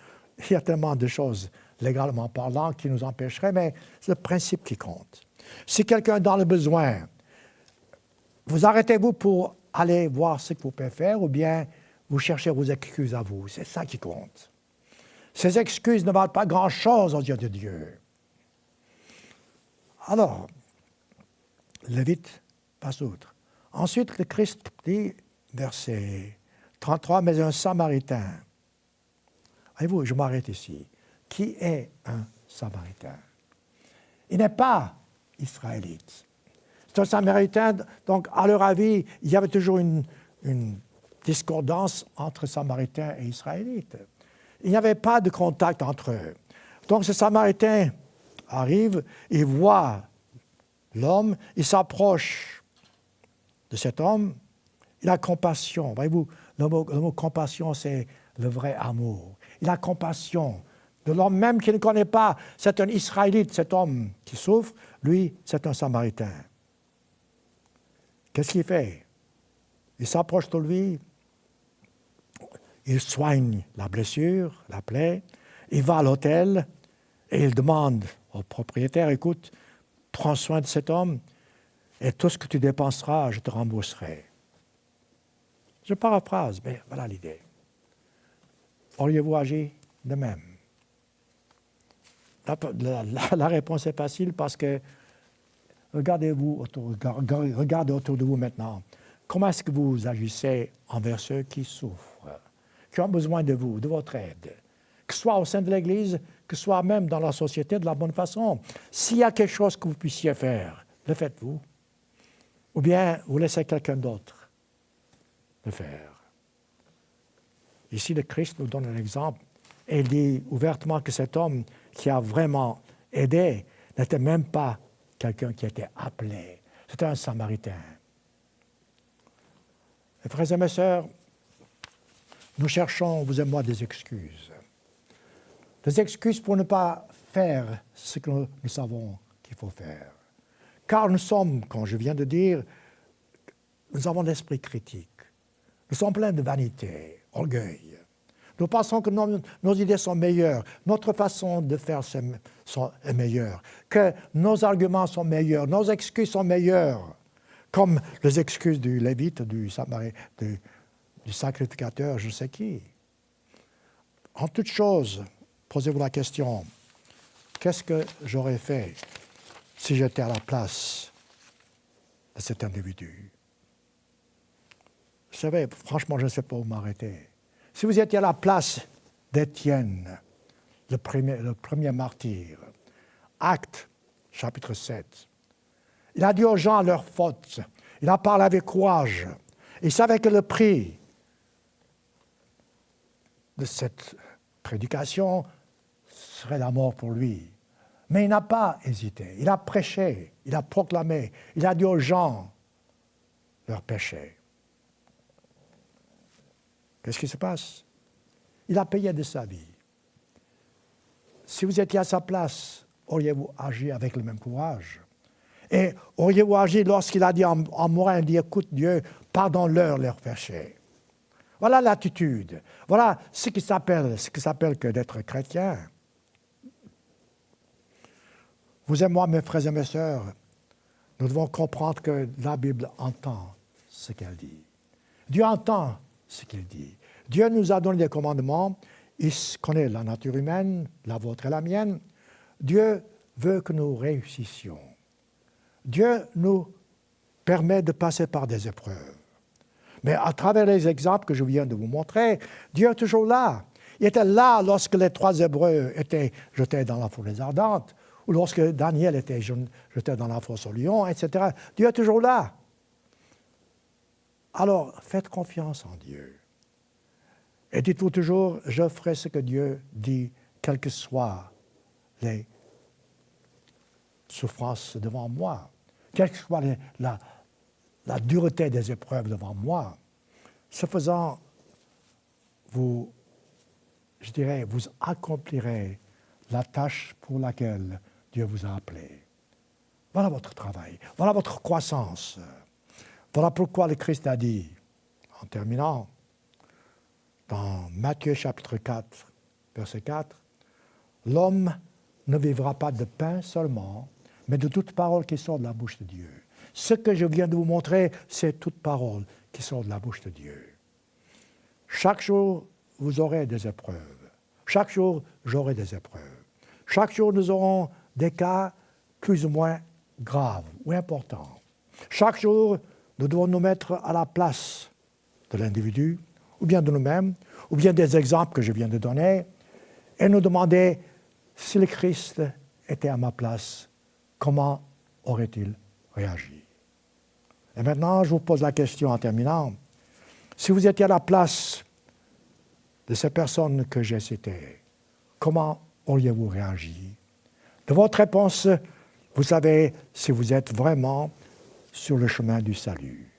y a tellement de choses, légalement parlant, qui nous empêcheraient, mais c'est le principe qui compte. Si quelqu'un est dans le besoin, vous arrêtez-vous pour aller voir ce que vous pouvez faire ou bien vous cherchez vos excuses à vous. C'est ça qui compte. Ces excuses ne valent pas grand-chose aux yeux de Dieu. Alors, Lévite passe outre. Ensuite, le Christ dit, verset 33, mais un Samaritain. Voyez-vous, je m'arrête ici. Qui est un Samaritain? Il n'est pas israélite. C'est un Samaritain, donc à leur avis, il y avait toujours une discordance entre Samaritains et Israélites. Il n'y avait pas de contact entre eux. Donc ce Samaritain arrive, il voit l'homme, il s'approche de cet homme, il a compassion. Voyez-vous, le mot compassion, c'est le vrai amour. Il a compassion de l'homme même qu'il ne connaît pas. C'est un Israélite, cet homme qui souffre. Lui, c'est un Samaritain. Qu'est-ce qu'il fait? Il s'approche de lui, il soigne la blessure, la plaie, il va à l'hôtel et il demande au propriétaire, écoute, prends soin de cet homme et tout ce que tu dépenseras, je te rembourserai. Je paraphrase, mais voilà l'idée. Auriez-vous agi de même? La réponse est facile parce que regardez autour de vous maintenant. Comment est-ce que vous agissez envers ceux qui souffrent, qui ont besoin de vous, de votre aide, que ce soit au sein de l'Église, que ce soit même dans la société de la bonne façon? S'il y a quelque chose que vous puissiez faire, le faites-vous. Ou bien vous laissez quelqu'un d'autre le faire. Ici, le Christ nous donne un exemple et il dit ouvertement que cet homme qui a vraiment aidé n'était même pas quelqu'un qui était appelé. C'était un Samaritain. Mes frères et mes sœurs, nous cherchons, vous et moi, des excuses. Des excuses pour ne pas faire ce que nous savons qu'il faut faire. Car nous sommes, comme je viens de dire, nous avons l'esprit critique. Nous sommes pleins de vanité, orgueil. Nous pensons que nos idées sont meilleures, notre façon de faire est meilleure, que nos arguments sont meilleurs, nos excuses sont meilleures, comme les excuses du Lévite, du sacrificateur, je sais qui. En toute chose, posez-vous la question, qu'est-ce que j'aurais fait si j'étais à la place de cet individu? Vous savez, franchement, je ne sais pas où m'arrêter. Si vous étiez à la place d'Étienne, le premier martyr, Actes, chapitre 7, il a dit aux gens leurs fautes, il a parlé avec courage, il savait que le prix de cette prédication serait la mort pour lui. Mais il n'a pas hésité, il a prêché, il a proclamé, il a dit aux gens leurs péchés. Qu'est-ce qui se passe? Il a payé de sa vie. Si vous étiez à sa place, auriez-vous agi avec le même courage? Et auriez-vous agi lorsqu'il a dit en mourant, il dit, écoute Dieu, pardonne-leur leurs péchés. Voilà l'attitude. Voilà ce qui s'appelle que d'être chrétien. Vous et moi, mes frères et mes sœurs, nous devons comprendre que la Bible entend ce qu'elle dit. Dieu entend ce qu'il dit. Dieu nous a donné des commandements. Il connaît la nature humaine, la vôtre et la mienne. Dieu veut que nous réussissions. Dieu nous permet de passer par des épreuves. Mais à travers les exemples que je viens de vous montrer, Dieu est toujours là. Il était là lorsque les 3 Hébreux étaient jetés dans la forêt ardente, ou lorsque Daniel était jeté dans la fosse au lion, etc. Dieu est toujours là. Alors, faites confiance en Dieu. Et dites-vous toujours, je ferai ce que Dieu dit, quelles que soient les souffrances devant moi, quelle que soit la dureté des épreuves devant moi. Ce faisant, vous accomplirez la tâche pour laquelle Dieu vous a appelé. Voilà votre travail, voilà votre croissance. Voilà pourquoi le Christ a dit, en terminant, dans Matthieu chapitre 4, verset 4, « L'homme ne vivra pas de pain seulement, mais de toute parole qui sort de la bouche de Dieu. » Ce que je viens de vous montrer, c'est toute parole qui sort de la bouche de Dieu. Chaque jour, vous aurez des épreuves. Chaque jour, j'aurai des épreuves. Chaque jour, nous aurons des cas plus ou moins graves ou importants. Chaque jour, nous devons nous mettre à la place de l'individu, ou bien de nous-mêmes, ou bien des exemples que je viens de donner, et nous demander si le Christ était à ma place, comment aurait-il réagi? Et maintenant, je vous pose la question en terminant. Si vous étiez à la place de ces personnes que j'ai citées, comment auriez-vous réagi? De votre réponse, vous savez si vous êtes vraiment sur le chemin du salut.